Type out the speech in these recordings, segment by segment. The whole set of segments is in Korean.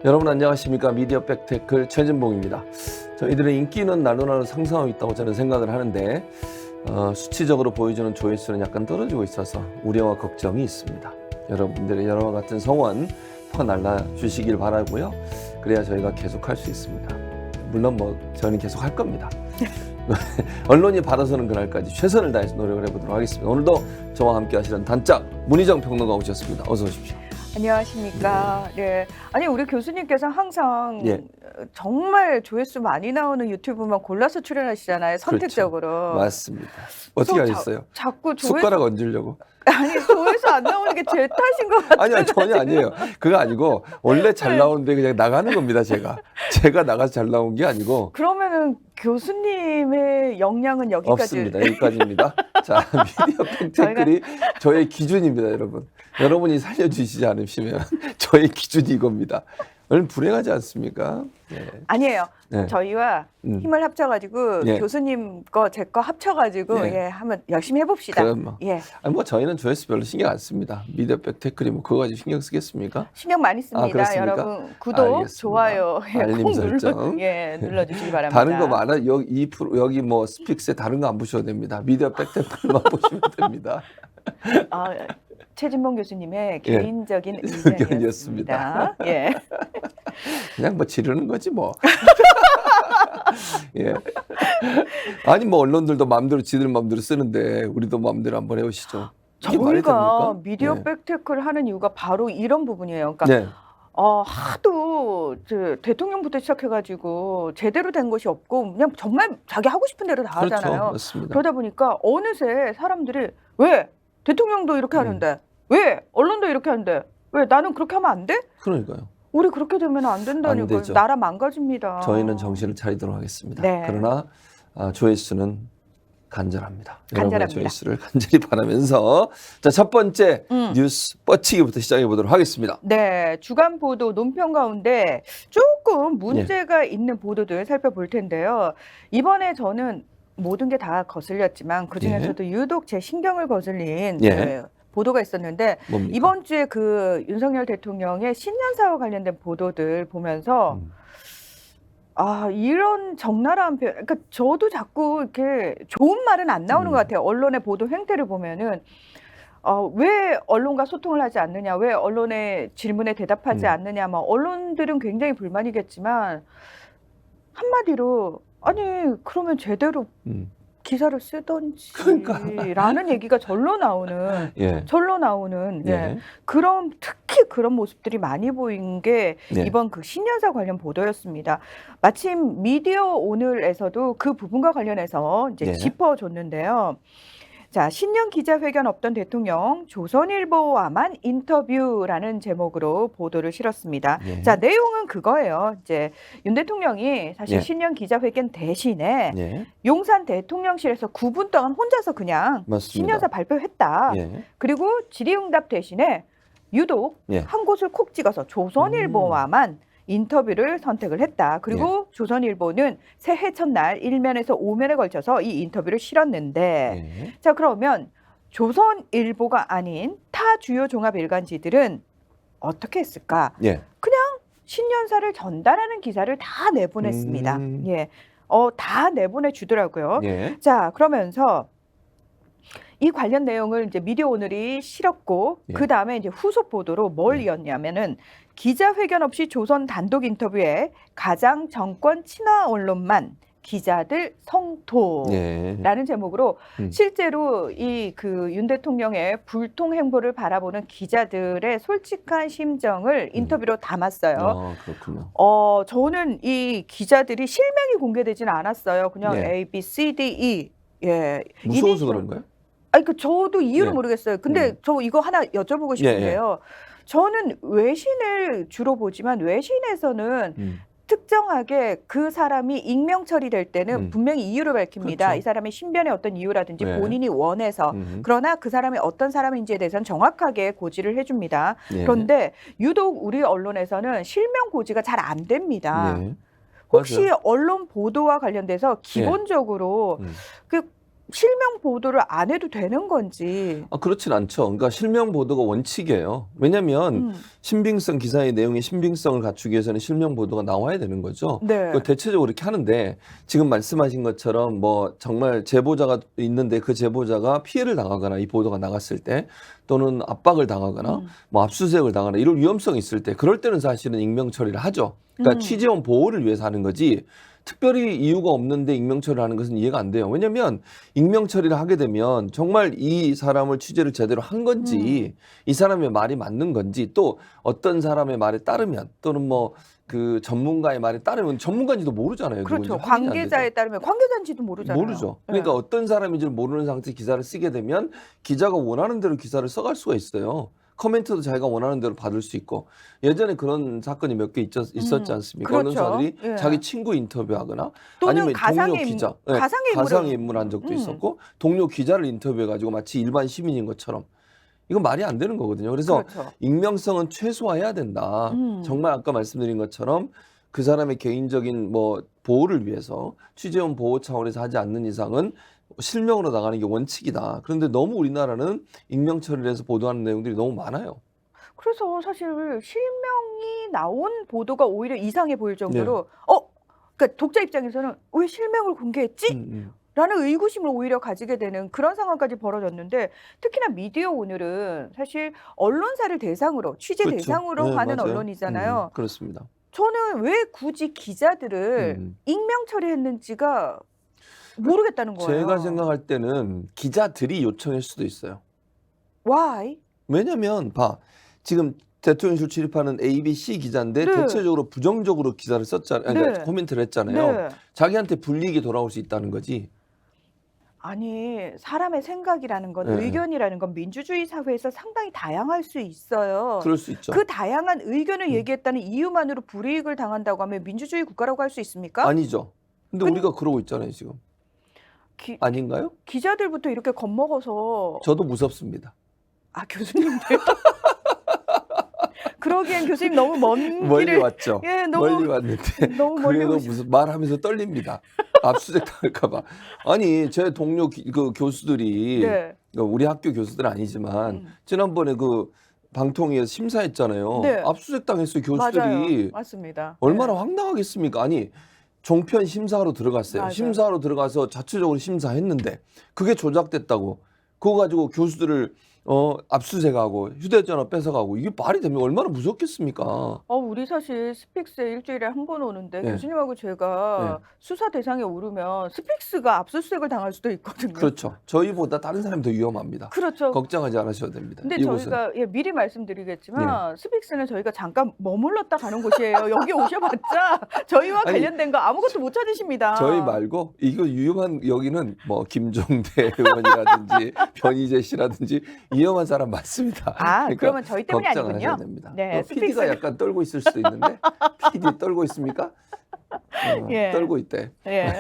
여러분 안녕하십니까. 미디어 백태클 최진봉입니다. 저희들의 인기는 나누나로 상승하고 있다고 저는 생각을 하는데 수치적으로 보여주는 조회수는 약간 떨어지고 있어서 우려와 걱정이 있습니다. 여러분들의 여러와 같은 성원 퍼날라 주시길 바라고요. 그래야 저희가 계속 할 수 있습니다. 물론 저는 계속 할 겁니다. 언론이 바라서는 그날까지 최선을 다해서 노력을 해보도록 하겠습니다. 오늘도 저와 함께 하시는 단짝 문희정 평론가 오셨습니다. 어서 오십시오. 안녕하십니까. 네. 아니, 우리 교수님께서 항상 예. 정말 조회수 많이 나오는 유튜브만 골라서 출연하시잖아요. 선택적으로. 그렇죠. 맞습니다. 어떻게 하셨어요? 자꾸 조회수. 숟가락 얹으려고. 아니, 조회수 안 나오는 게 제 탓인 것 같아요. 아니요, 전혀 아니에요. 그거 아니고 원래 잘 나오는데 그냥 나가는 겁니다. 제가 나가서 잘 나온 게 아니고. 그러면은 교수님의 역량은 여기까지. 없습니다. 여기까지입니다. 자, 미디어 팩트클이 저의 기준입니다, 여러분. 여러분이 살려주시지 않으시면 저의 기준이 이겁니다. 얼른 불행하지 않습니까? 네. 아니에요. 네. 저희와 힘을 합쳐가지고 예. 교수님 거, 제 거 합쳐가지고 예. 예, 한번 열심히 해봅시다. 그럼 예. 아니, 저희는 조회수 별로 신경 안 씁니다. 미디어 팩트클이 그거 가지고 신경 쓰겠습니까? 신경 많이 씁니다. 그렇습니까? 여러분 구독, 알겠습니다. 좋아요, 알림 꼭 설정. 눌러주시기 바랍니다. 다른 거 많아. 여기 스픽스에 다른 거 안 보셔도 됩니다. 미디어 팩트클만 보시면 됩니다. 최진봉 교수님의 예. 개인적인 의견이었습니다. 의견이었습니다. 예. 그냥 지르는 거지 뭐. 예. 아니 언론들도 마음대로 지들 마음대로 쓰는데 우리도 마음대로 한번 해보시죠. 이게 말이 저희가 됩니까? 미디어 예. 백테크를 하는 이유가 바로 이런 부분이에요. 그러니까 네. 하도 대통령부터 시작해가지고 제대로 된 것이 없고 그냥 정말 자기 하고 싶은 대로 다 그렇죠. 하잖아요. 맞습니다. 그러다 보니까 어느새 사람들이 왜 대통령도 이렇게 하는데 왜 언론도 이렇게 하는데 왜 나는 그렇게 하면 안 돼? 그러니까요. 우리 그렇게 되면 안 된다는 안 거예요. 되죠. 나라 망가집니다. 저희는 정신을 차리도록 하겠습니다. 네. 그러나 조회수는 간절합니다. 여러분의 간절합니다. 조회수를 간절히 바라면서 자, 첫 번째 뉴스 뻗치기부터 시작해 보도록 하겠습니다. 네, 주간 보도 논평 가운데 조금 문제가 있는 보도들 살펴볼 텐데요. 이번에 저는 모든 게 다 거슬렸지만 그 중에서도 유독 제 신경을 거슬린 예. 보도가 있었는데 뭡니까? 이번 주에 그 윤석열 대통령의 신년사와 관련된 보도들 보면서 이런 적나라한 표현, 그러니까 저도 자꾸 이렇게 좋은 말은 안 나오는 것 같아요. 언론의 보도 행태를 보면은 왜 언론과 소통을 하지 않느냐, 왜 언론의 질문에 대답하지 않느냐, 언론들은 굉장히 불만이겠지만 한마디로 아니 그러면 제대로 기사를 쓰던지 라는 얘기가 절로 나오는 예. 예. 특히 그런 모습들이 많이 보인 게 예. 이번 그 신년사 관련 보도였습니다. 마침 미디어 오늘에서도 그 부분과 관련해서 이제 예. 짚어줬는데요. 자, 신년 기자회견 없던 대통령 조선일보와만 인터뷰라는 제목으로 보도를 실었습니다. 예. 자, 내용은 그거예요. 이제 윤 대통령이 사실 예. 신년 기자회견 대신에 예. 용산 대통령실에서 9분 동안 혼자서 그냥 맞습니다. 신년사 발표했다. 예. 그리고 질의응답 대신에 유독 예. 한 곳을 콕 찍어서 조선일보와만 인터뷰를 선택을 했다. 그리고 조선일보는 새해 첫날 1면에서 5면에 걸쳐서 이 인터뷰를 실었는데 예. 자, 그러면 조선일보가 아닌 타 주요 종합 일간지들은 어떻게 했을까? 예. 그냥 신년사를 전달하는 기사를 다 내보냈습니다. 예. 다 내보내 주더라고요. 예. 자, 그러면서 이 관련 내용을 이제 미디어 오늘이 실었고 예. 그 다음에 이제 후속 보도로 뭘 이었냐면은 기자회견 없이 조선 단독 인터뷰에 가장 정권 친화 언론만 기자들 성토라는 예. 제목으로 실제로 이 그 윤 대통령의 불통 행보를 바라보는 기자들의 솔직한 심정을 인터뷰로 담았어요. 그렇군요. 저는 이 기자들이 실명이 공개되지는 않았어요. 그냥 예. A, B, C, D, E. 예. 무서워서 그런가요? 저도 이유를 예. 모르겠어요. 근데 저 이거 하나 여쭤보고 싶은데요. 저는 외신을 주로 보지만 외신에서는 특정하게 그 사람이 익명 처리될 때는 분명히 이유를 밝힙니다. 그렇죠. 이 사람의 신변의 어떤 이유라든지 네. 본인이 원해서. 그러나 그 사람이 어떤 사람인지에 대해서는 정확하게 고지를 해줍니다. 예. 그런데 유독 우리 언론에서는 실명 고지가 잘 안 됩니다. 예. 혹시 맞아요. 언론 보도와 관련돼서 기본적으로 그 실명 보도를 안 해도 되는 건지. 그렇진 않죠. 그러니까 실명 보도가 원칙이에요. 왜냐하면 신빙성 기사의 내용의 신빙성을 갖추기 위해서는 실명 보도가 나와야 되는 거죠. 네. 그 대체적으로 이렇게 하는데 지금 말씀하신 것처럼 뭐 정말 제보자가 있는데 그 제보자가 피해를 당하거나 이 보도가 나갔을 때 또는 압박을 당하거나 뭐 압수수색을 당하거나 이런 위험성이 있을 때 그럴 때는 사실은 익명 처리를 하죠. 그러니까 취재원 보호를 위해서 하는 거지. 특별히 이유가 없는데 익명 처리를 하는 것은 이해가 안 돼요. 왜냐하면 익명 처리를 하게 되면 정말 이 사람을 취재를 제대로 한 건지 이 사람의 말이 맞는 건지 또 어떤 사람의 말에 따르면 또는 뭐 그 전문가의 말에 따르면 전문가인지도 모르잖아요. 그렇죠. 누군지 확인이 안 관계자에 되죠. 따르면 관계자인지도 모르잖아요. 모르죠. 그러니까 네. 어떤 사람인지를 모르는 상태에서 기사를 쓰게 되면 기자가 원하는 대로 기사를 써갈 수가 있어요. 커멘트도 자기가 원하는 대로 받을 수 있고 예전에 그런 사건이 몇 개 있었지 않습니까? 그렇죠. 언론사들이 예. 자기 친구 인터뷰하거나 또는 아니면 동료 가상의 기자, 가상의 인물 한 적도 있었고 동료 기자를 인터뷰해가지고 마치 일반 시민인 것처럼 이건 말이 안 되는 거거든요. 그래서 그렇죠. 익명성은 최소화해야 된다. 정말 아까 말씀드린 것처럼 그 사람의 개인적인 뭐 보호를 위해서 취재원 보호 차원에서 하지 않는 이상은 실명으로 나가는 게 원칙이다. 그런데 너무 우리나라는 익명 처리를 해서 보도하는 내용들이 너무 많아요. 그래서 사실 실명이 나온 보도가 오히려 이상해 보일 정도로 그러니까 독자 입장에서는 왜 실명을 공개했지? 라는 의구심을 오히려 가지게 되는 그런 상황까지 벌어졌는데 특히나 미디어 오늘은 사실 언론사를 대상으로 취재 그렇죠. 대상으로 네, 하는 맞아요. 언론이잖아요. 그렇습니다. 저는 왜 굳이 기자들을 익명 처리했는지가 모르겠다는 거예요. 제가 생각할 때는 기자들이 요청할 수도 있어요. Why? 왜냐면 지금 대통령실 출입하는 ABC 기자인데 네. 대체적으로 부정적으로 기사를 썼잖아요. 그러니까 네. 코멘트를 했잖아요. 네. 자기한테 불리익이 돌아올 수 있다는 거지. 아니 사람의 생각이라는 건 네. 의견이라는 건 민주주의 사회에서 상당히 다양할 수 있어요. 그럴 수 있죠. 그 다양한 의견을 얘기했다는 이유만으로 불이익을 당한다고 하면 민주주의 국가라고 할 수 있습니까? 아니죠. 근데 우리가 그러고 있잖아요, 지금. 아닌가요? 기자들부터 이렇게 겁먹어서 저도 무섭습니다. 교수님들 그러기엔 교수님 너무 먼 멀리 길을 왔죠. 예, 너무 멀리 왔는데 너무 멀리 그래도 오셨 무슨 말하면서 떨립니다. 압수수색 당할까 봐. 아니 제 동료 그 교수들이 네. 우리 학교 교수들은 아니지만 지난번에 그 방통위에서 심사했잖아요. 네. 압수수색 당했어요. 맞아요. 교수들이. 맞습니다. 얼마나 네. 황당하겠습니까? 아니 종편 심사하러 들어갔어요. 맞아요. 심사하러 들어가서 자체적으로 심사했는데 그게 조작됐다고 그거 가지고 교수들을 압수수색하고 휴대전화 뺏어가고 이게 말이 되면 얼마나 무섭겠습니까? 우리 사실 스픽스에 일주일에 한 번 오는데 네. 교수님하고 제가 네. 수사 대상에 오르면 스픽스가 압수수색을 당할 수도 있거든요. 그렇죠. 저희보다 다른 사람이 더 위험합니다. 그렇죠. 걱정하지 않으셔도 됩니다. 근데 이곳은. 저희가 미리 말씀드리겠지만 스픽스는 저희가 잠깐 머물렀다 가는 곳이에요. 여기 오셔봤자 저희와 아니, 관련된 거 아무것도 못 찾으십니다. 저희 말고 이거 위험한 여기는 뭐 김종대 의원이라든지 변희재 씨라든지 위험한 사람 맞습니다. 그러니까 그러면 저희 때문이 걱정 안 아니군요. 하셔도 됩니다. 네, PD가 약간 떨고 있을 수도 있는데 PD 떨고 있습니까? 예. 떨고 있대. 예.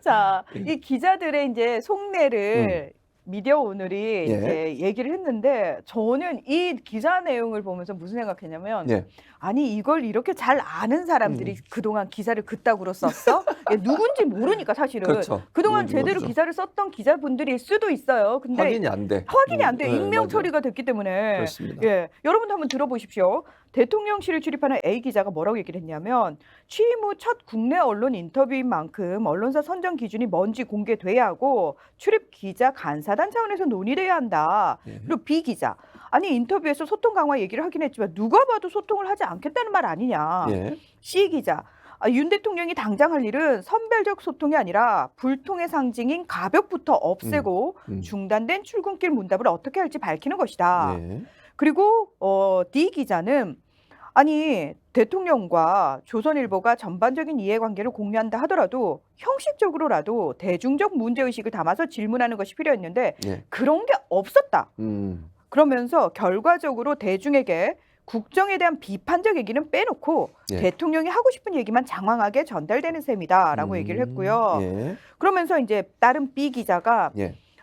자, 이 기자들의 이제 속내를 미디어 오늘이 이제 얘기를 했는데 저는 이 기사 내용을 보면서 무슨 생각했냐면 아니 이걸 이렇게 잘 아는 사람들이 그동안 기사를 그따구로 썼어? 누군지 모르니까 사실은. 그렇죠. 그동안 누군지 제대로 모르죠. 기사를 썼던 기자분들일 수도 있어요. 근데 확인이 안 돼. 확인이 안 돼. 익명 맞아요. 처리가 됐기 때문에. 그렇습니다. 예. 여러분도 한번 들어보십시오. 대통령실을 출입하는 A 기자가 뭐라고 얘기를 했냐면 취임 후 첫 국내 언론 인터뷰인 만큼 언론사 선정 기준이 뭔지 공개돼야 하고 출입 기자 간사단 차원에서 논의돼야 한다. 그리고 B 기자. 아니 인터뷰에서 소통 강화 얘기를 하긴 했지만 누가 봐도 소통을 하지 않겠다는 말 아니냐. C 기자. 윤 대통령이 당장 할 일은 선별적 소통이 아니라 불통의 상징인 가벽부터 없애고 중단된 출근길 문답을 어떻게 할지 밝히는 것이다. 그리고 D 기자는 아니 대통령과 조선일보가 전반적인 이해관계를 공유한다 하더라도 형식적으로라도 대중적 문제의식을 담아서 질문하는 것이 필요했는데 그런 게 없었다. 그러면서 결과적으로 대중에게 국정에 대한 비판적 얘기는 빼놓고 대통령이 하고 싶은 얘기만 장황하게 전달되는 셈이다라고 얘기를 했고요. 그러면서 이제 다른 B 기자가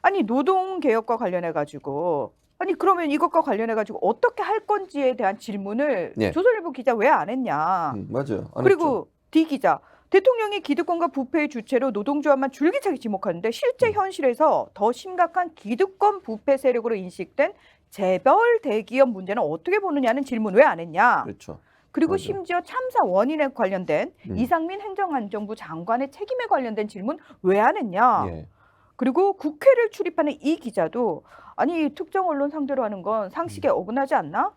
아니 노동개혁과 관련해가지고 아니 그러면 이것과 관련해가지고 어떻게 할 건지에 대한 질문을 조선일보 기자 왜 안 했냐. 맞아요. 안 그리고 했죠. D 기자 대통령이 기득권과 부패의 주체로 노동조합만 줄기차게 지목하는데 실제 현실에서 더 심각한 기득권 부패 세력으로 인식된 재벌 대기업 문제는 어떻게 보느냐는 질문 왜 안 했냐. 그렇죠. 그리고 맞아. 심지어 참사 원인에 관련된 이상민 행정안전부 장관의 책임에 관련된 질문 왜 안 했냐. 예. 그리고 국회를 출입하는 이 기자도 아니 특정 언론 상대로 하는 건 상식에 어긋나지 않나?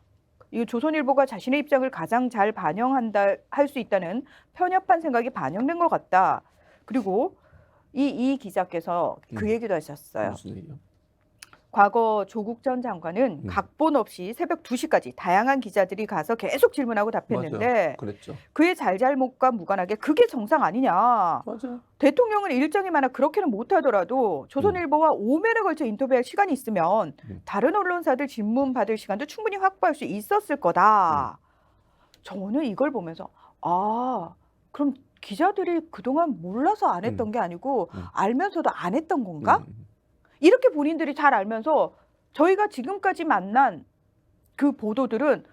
이 조선일보가 자신의 입장을 가장 잘 반영한다 할 수 있다는 편협한 생각이 반영된 것 같다. 그리고 이 기자께서 그 얘기도 하셨어요. 무슨 얘기요? 과거 조국 전 장관은 각본 없이 새벽 2시까지 다양한 기자들이 가서 계속 질문하고 답했는데 맞아요. 그랬죠. 그의 잘잘못과 무관하게 그게 정상 아니냐. 맞아요. 대통령은 일정이 많아 그렇게는 못하더라도 조선일보와 5면에 걸쳐 인터뷰할 시간이 있으면 다른 언론사들 질문 받을 시간도 충분히 확보할 수 있었을 거다. 저는 이걸 보면서 아 그럼 기자들이 그동안 몰라서 안 했던 게 아니고 알면서도 안 했던 건가? 이렇게 본인들이 잘 알면서 저희가 지금까지 만난 그 보도들은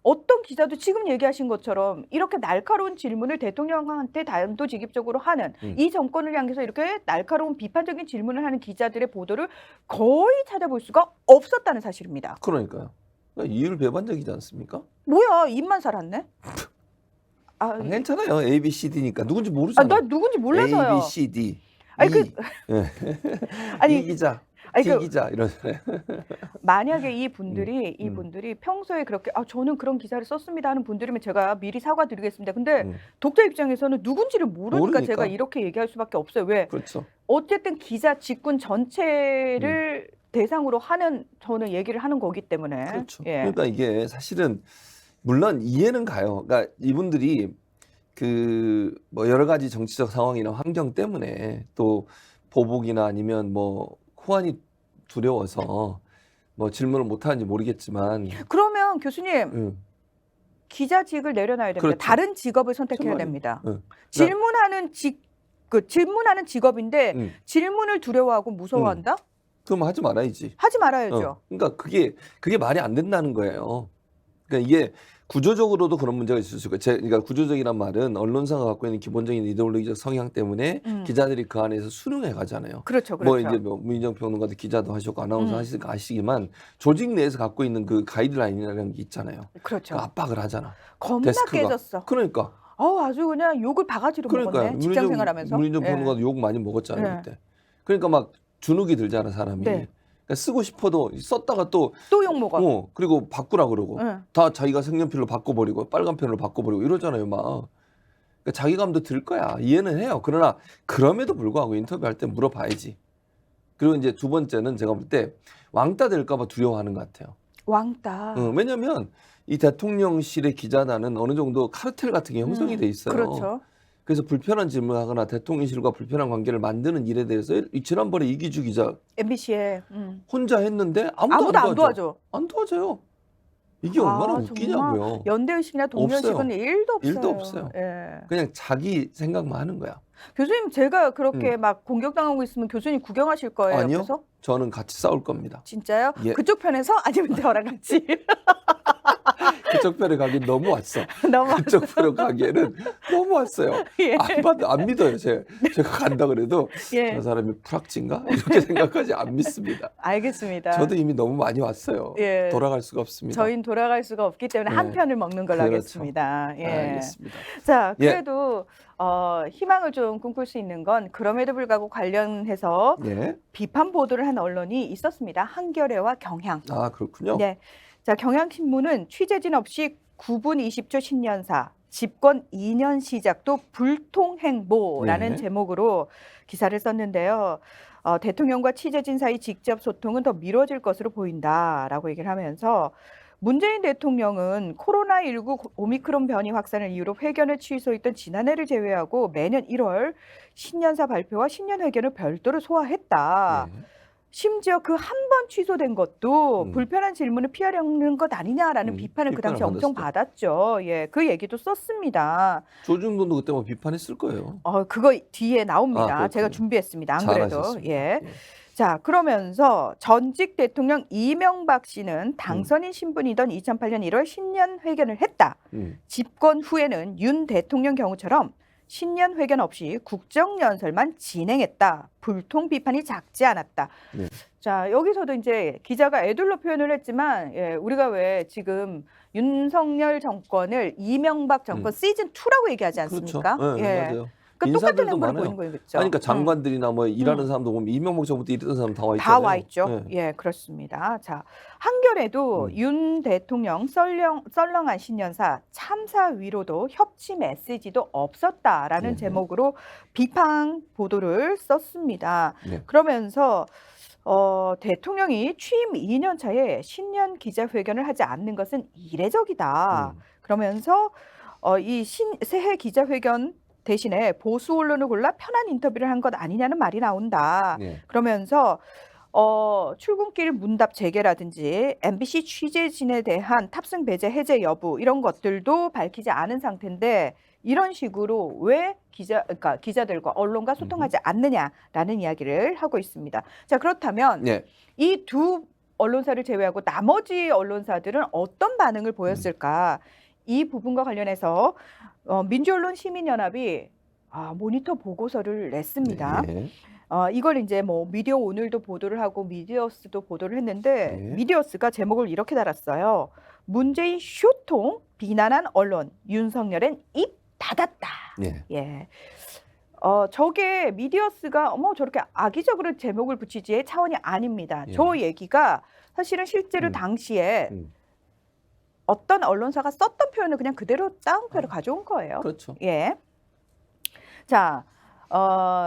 어떤 기자도 지금 얘기하신 것처럼 이렇게 날카로운 질문을 대통령한테 단도직입적으로 하는 이 정권을 향해서 이렇게 날카로운 비판적인 질문을 하는 기자들의 보도를 거의 찾아볼 수가 없었다는 사실입니다. 그러니까요. 그러니까 이율배반적이지 않습니까? 뭐야 입만 살았네? 아, 괜찮아요. A, B, C, D니까 누군지 모르잖아. 나 누군지 몰라서요. A, B, C, D. 아니, 이. 아니, 이 기자, 아니, T 기자 이러잖아요. 만약에 이분들이 평소에 그렇게 저는 그런 기사를 썼습니다 하는 분들이면 제가 미리 사과드리겠습니다. 근데 독자 입장에서는 누군지를 모르니까 제가 이렇게 얘기할 수밖에 없어요. 왜? 그렇죠. 어쨌든 기자 직군 전체를 대상으로 하는 저는 얘기를 하는 거기 때문에. 그렇죠. 예. 그러니까 이게 사실은 물론 이해는 가요. 그러니까 이분들이 그 뭐 여러 가지 정치적 상황이나 환경 때문에 또 보복이나 아니면 뭐 호환이 두려워서 뭐 질문을 못 하는지 모르겠지만 그러면 교수님 기자직을 내려놔야 됩니다. 그렇죠. 다른 직업을 선택해야 정말요. 됩니다. 응. 질문하는 직업인데 질문을 두려워하고 무서워한다? 그럼 하지 말아야지. 하지 말아야죠. 그러니까 그게 말이 안 된다는 거예요. 그러니까 이게 구조적으로도 그런 문제가 있을 수 있고, 그러니까 구조적이란 말은 언론사가 갖고 있는 기본적인 이데올로기적 성향 때문에 기자들이 그 안에서 수능해 가잖아요. 그렇죠, 뭐 그렇죠. 이제 뭐 문희정 평론가도 기자도 하셨고 아나운서 하시니까 아시지만 조직 내에서 갖고 있는 그 가이드라인이라는 게 있잖아요. 그렇죠. 그 압박을 하잖아. 겁나 데스크가. 깨졌어. 그러니까. 아주 그냥 욕을 바가지로 먹었네. 직장 생활하면서. 문희정 평론가도 욕 많이 먹었잖아요 그때. 그러니까 막 주눅이 들잖아 사람이. 네. 그러니까 쓰고 싶어도 썼다가 또 욕 먹어. 그리고 바꾸라 그러고 다 자기가 색연필로 바꿔버리고 빨간 펜으로 바꿔버리고 이러잖아요 막. 그러니까 자기감도 들 거야. 이해는 해요. 그러나 그럼에도 불구하고 인터뷰할 때 물어봐야지. 그리고 이제 두 번째는 제가 볼 때 왕따 될까 봐 두려워하는 것 같아요. 왕따. 왜냐하면 이 대통령실의 기자단은 어느 정도 카르텔 같은 게 형성이 돼 있어요. 그렇죠. 그래서 불편한 질문을 하거나 대통령실과 불편한 관계를 만드는 일에 대해서 지난번에 이기주 기자 MBC에 혼자 했는데 아무도 안 도와줘. 안 도와줘요. 이게 얼마나 웃기냐고요. 정말 연대의식이나 동료의식은 없어요. 일도 없어요. 일도 없어요. 예. 그냥 자기 생각만 하는 거야. 교수님 제가 그렇게 막 공격당하고 있으면 교수님 구경하실 거예요. 아니요. 옆에서? 저는 같이 싸울 겁니다. 진짜요? 예. 그쪽 편에서 아니면 저랑 같이? 그쪽 편에 가긴 너무 왔어. 너무 그쪽 편에 가기에는 너무 왔어요. 예. 안 믿어요. 제가 간다 그래도 예. 저 사람이 프락진가? 이렇게 생각하지 안 믿습니다. 알겠습니다. 저도 이미 너무 많이 왔어요. 예. 돌아갈 수가 없습니다. 저희는 돌아갈 수가 없기 때문에 네. 한 편을 먹는 걸로 그렇죠. 하겠습니다. 예. 알겠습니다. 자, 예. 그래도 희망을 좀 꿈꿀 수 있는 건 그럼에도 불구하고 관련해서 예. 비판 보도를 한 언론이 있었습니다. 한겨레와 경향. 아 그렇군요. 네. 자, 경향신문은 취재진 없이 9분 20초 신년사 집권 2년 시작도 불통행보라는 네. 제목으로 기사를 썼는데요. 대통령과 취재진 사이 직접 소통은 더 미뤄질 것으로 보인다라고 얘기를 하면서 문재인 대통령은 코로나19 오미크론 변이 확산을 이유로 회견을 취소했던 지난해를 제외하고 매년 1월 신년사 발표와 신년회견을 별도로 소화했다. 네. 심지어 그 한 번 취소된 것도 불편한 질문을 피하려는 것 아니냐라는 비판을 그 당시 엄청 받았죠. 예, 그 얘기도 썼습니다. 조중동도 그때 뭐 비판했을 거예요. 그거 뒤에 나옵니다. 아, 제가 준비했습니다. 안 그래도. 잘하셨습니다. 예. 자, 그러면서 전직 대통령 이명박 씨는 당선인 신분이던 2008년 1월 신년 회견을 했다. 집권 후에는 윤 대통령 경우처럼 신년 회견 없이 국정연설만 진행했다. 불통 비판이 작지 않았다. 네. 자, 여기서도 이제 기자가 애둘러 표현을 했지만 우리가 왜 지금 윤석열 정권을 이명박 정권 시즌 2라고 얘기하지 않습니까? 그렇죠. 네, 맞아요. 그러니까 똑같은 인사들도 행보를 많아요. 보이는 거예요. 그렇죠? 그러니까 장관들이나 뭐 일하는 사람도 보면 이명박 정부때 일했던 사람 다 와 있잖아요. 다 와 있죠. 네. 예, 그렇습니다. 자, 한겨레도 윤 대통령 썰렁한 신년사 참사 위로도 협치 메시지도 없었다라는 네. 제목으로 비판 보도를 썼습니다. 네. 그러면서 대통령이 취임 2년 차에 신년 기자회견을 하지 않는 것은 이례적이다. 그러면서 이 새해 기자회견 대신에 보수 언론을 골라 편한 인터뷰를 한 것 아니냐는 말이 나온다. 네. 그러면서 출근길 문답 재개라든지 MBC 취재진에 대한 탑승 배제 해제 여부 이런 것들도 밝히지 않은 상태인데 이런 식으로 왜 그러니까 기자들과 언론과 소통하지 않느냐라는 이야기를 하고 있습니다. 자, 그렇다면 네. 이 두 언론사를 제외하고 나머지 언론사들은 어떤 반응을 보였을까? 이 부분과 관련해서 민주언론 시민연합이 모니터 보고서를 냈습니다. 네. 이걸 이제 뭐 미디어 오늘도 보도를 하고 미디어스도 보도를 했는데 네. 미디어스가 제목을 이렇게 달았어요. 문재인 쇼통 비난한 언론 윤석열은 입 닫았다. 네. 예. 저게 미디어스가 저렇게 악의적으로 제목을 붙이지의 차원이 아닙니다. 예. 저 얘기가 사실은 실제로 당시에 어떤 언론사가 썼던 표현을 그냥 그대로 따옴표로 가져온 거예요. 그렇죠. 예. 자,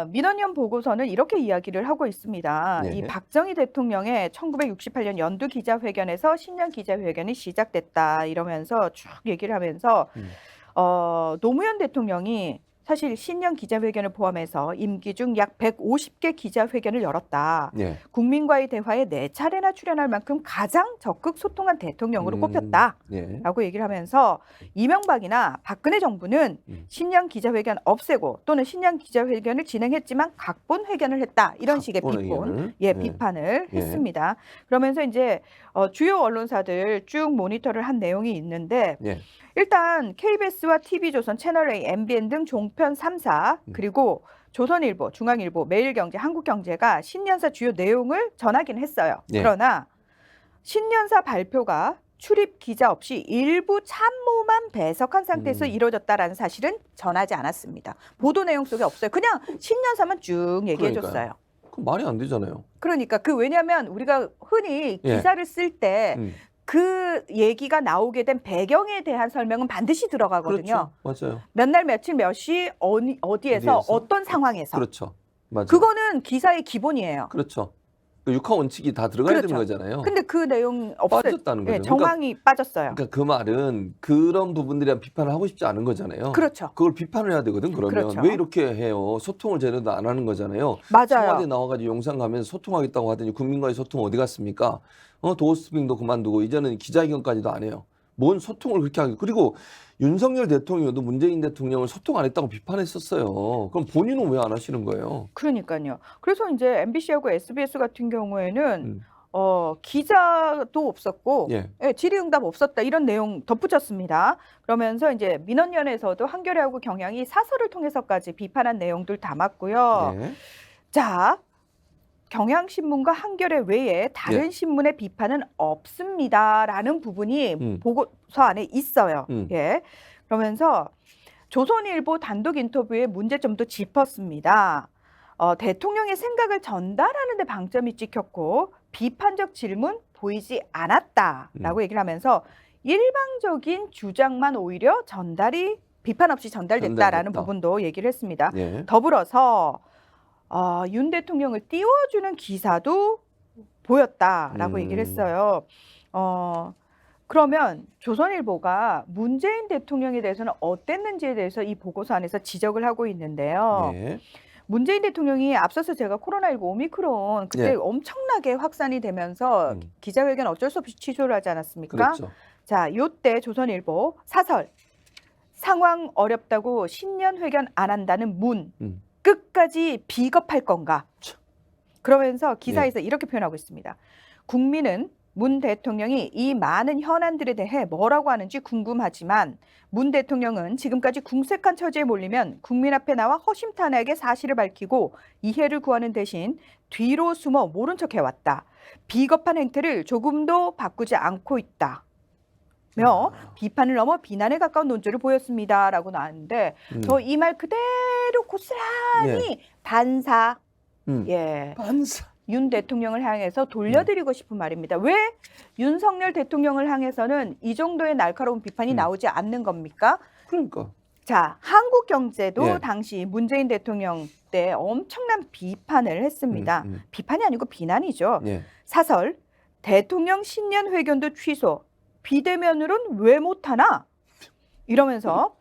민원연 보고서는 이렇게 이야기를 하고 있습니다. 네. 이 박정희 대통령의 1968년 연두 기자회견에서 신년 기자회견이 시작됐다 이러면서 쭉 얘기를 하면서 노무현 대통령이 사실 신년 기자회견을 포함해서 임기 중 약 150개 기자회견을 열었다. 네. 국민과의 대화에 4차례나 출연할 만큼 가장 적극 소통한 대통령으로 꼽혔다. 네. 라고 얘기를 하면서 이명박이나 박근혜 정부는 신년 기자회견 없애고 또는 신년 기자회견을 진행했지만 각본 회견을 했다. 이런 식의 비판을 했습니다. 그러면서 이제 주요 언론사들 쭉 모니터를 한 내용이 있는데 일단 KBS와 TV조선, 채널A, MBN 등 종편 3사 그리고 조선일보, 중앙일보, 매일경제, 한국경제가 신년사 주요 내용을 전하긴 했어요. 그러나 신년사 발표가 출입 기자 없이 일부 참모만 배석한 상태에서 이루어졌다라는 사실은 전하지 않았습니다. 보도 내용 속에 없어요. 그냥 신년사만 쭉 얘기해줬어요. 그럼 말이 안 되잖아요. 그러니까 왜냐하면 우리가 흔히 기사를 쓸 때 그 얘기가 나오게 된 배경에 대한 설명은 반드시 들어가거든요. 그렇죠. 맞아요. 몇 날 며칠 몇 시 어디에서 어떤 상황에서. 그렇죠. 맞아요. 그거는 기사의 기본이에요. 그렇죠. 그 육하 원칙이 다 들어가야 되는 거잖아요. 근데 그 내용 없어요. 빠졌다는 거죠. 정황이 빠졌어요. 그러니까 그 말은 그런 부분들에 대한 비판을 하고 싶지 않은 거잖아요. 그렇죠. 그걸 비판을 해야 되거든. 그러면 왜 이렇게 해요? 소통을 제대로 안 하는 거잖아요. 맞아요. 청와대 나와가지고 영상 가면서 소통하겠다고 하더니 국민과의 소통 어디 갔습니까? 도어스프링도 그만두고 이제는 기자회견까지도 안 해요. 뭔 소통을 그렇게 하겠고. 그리고 윤석열 대통령도 문재인 대통령을 소통 안 했다고 비판했었어요. 그럼 본인은 왜 안 하시는 거예요? 그러니까요. 그래서 이제 MBC하고 SBS 같은 경우에는 기자도 없었고 질의응답 없었다 이런 내용 덧붙였습니다. 그러면서 이제 민원연에서도 한겨레하고 경향이 사설을 통해서까지 비판한 내용들 담았고요. 자, 경향신문과 한겨레 외에 다른 신문의 비판은 없습니다라는 부분이 보고서 안에 있어요. 그러면서 조선일보 단독 인터뷰의 문제점도 짚었습니다. 대통령의 생각을 전달하는 데 방점이 찍혔고 비판적 질문 보이지 않았다라고 얘기를 하면서 일방적인 주장만 오히려 비판 없이 전달됐다라는 부분도 얘기를 했습니다. 더불어서 윤 대통령을 띄워주는 기사도 보였다라고 얘기를 했어요. 그러면 조선일보가 문재인 대통령에 대해서는 어땠는지에 대해서 이 보고서 안에서 지적을 하고 있는데요. 문재인 대통령이 앞서서 제가 코로나19 오미크론 그때 엄청나게 확산이 되면서 기자회견 어쩔 수 없이 취소를 하지 않았습니까? 그렇죠. 자, 요때 조선일보 사설 상황 어렵다고 신년 회견 안 한다는 문 끝까지 비겁할 건가? 그러면서 기사에서 이렇게 표현하고 있습니다. 국민은 문 대통령이 이 많은 현안들에 대해 뭐라고 하는지 궁금하지만 문 대통령은 지금까지 궁색한 처지에 몰리면 국민 앞에 나와 허심탄회하게 사실을 밝히고 이해를 구하는 대신 뒤로 숨어 모른 척 해왔다. 비겁한 행태를 조금도 바꾸지 않고 있다. 며 비판을 넘어 비난에 가까운 논조를 보였습니다라고 나왔는데 저 이 말 그대로 고스란히 반사 예. 반사. 윤 대통령을 향해서 돌려드리고 싶은 말입니다. 왜 윤석열 대통령을 향해서는 이 정도의 날카로운 비판이 나오지 않는 겁니까? 그러니까. 자, 한국경제도 예. 당시 문재인 대통령 때 엄청난 비판을 했습니다. 비판이 아니고 비난이죠. 예. 사설, 대통령 신년 회견도 취소, 비대면으로는 왜 못하나? 이러면서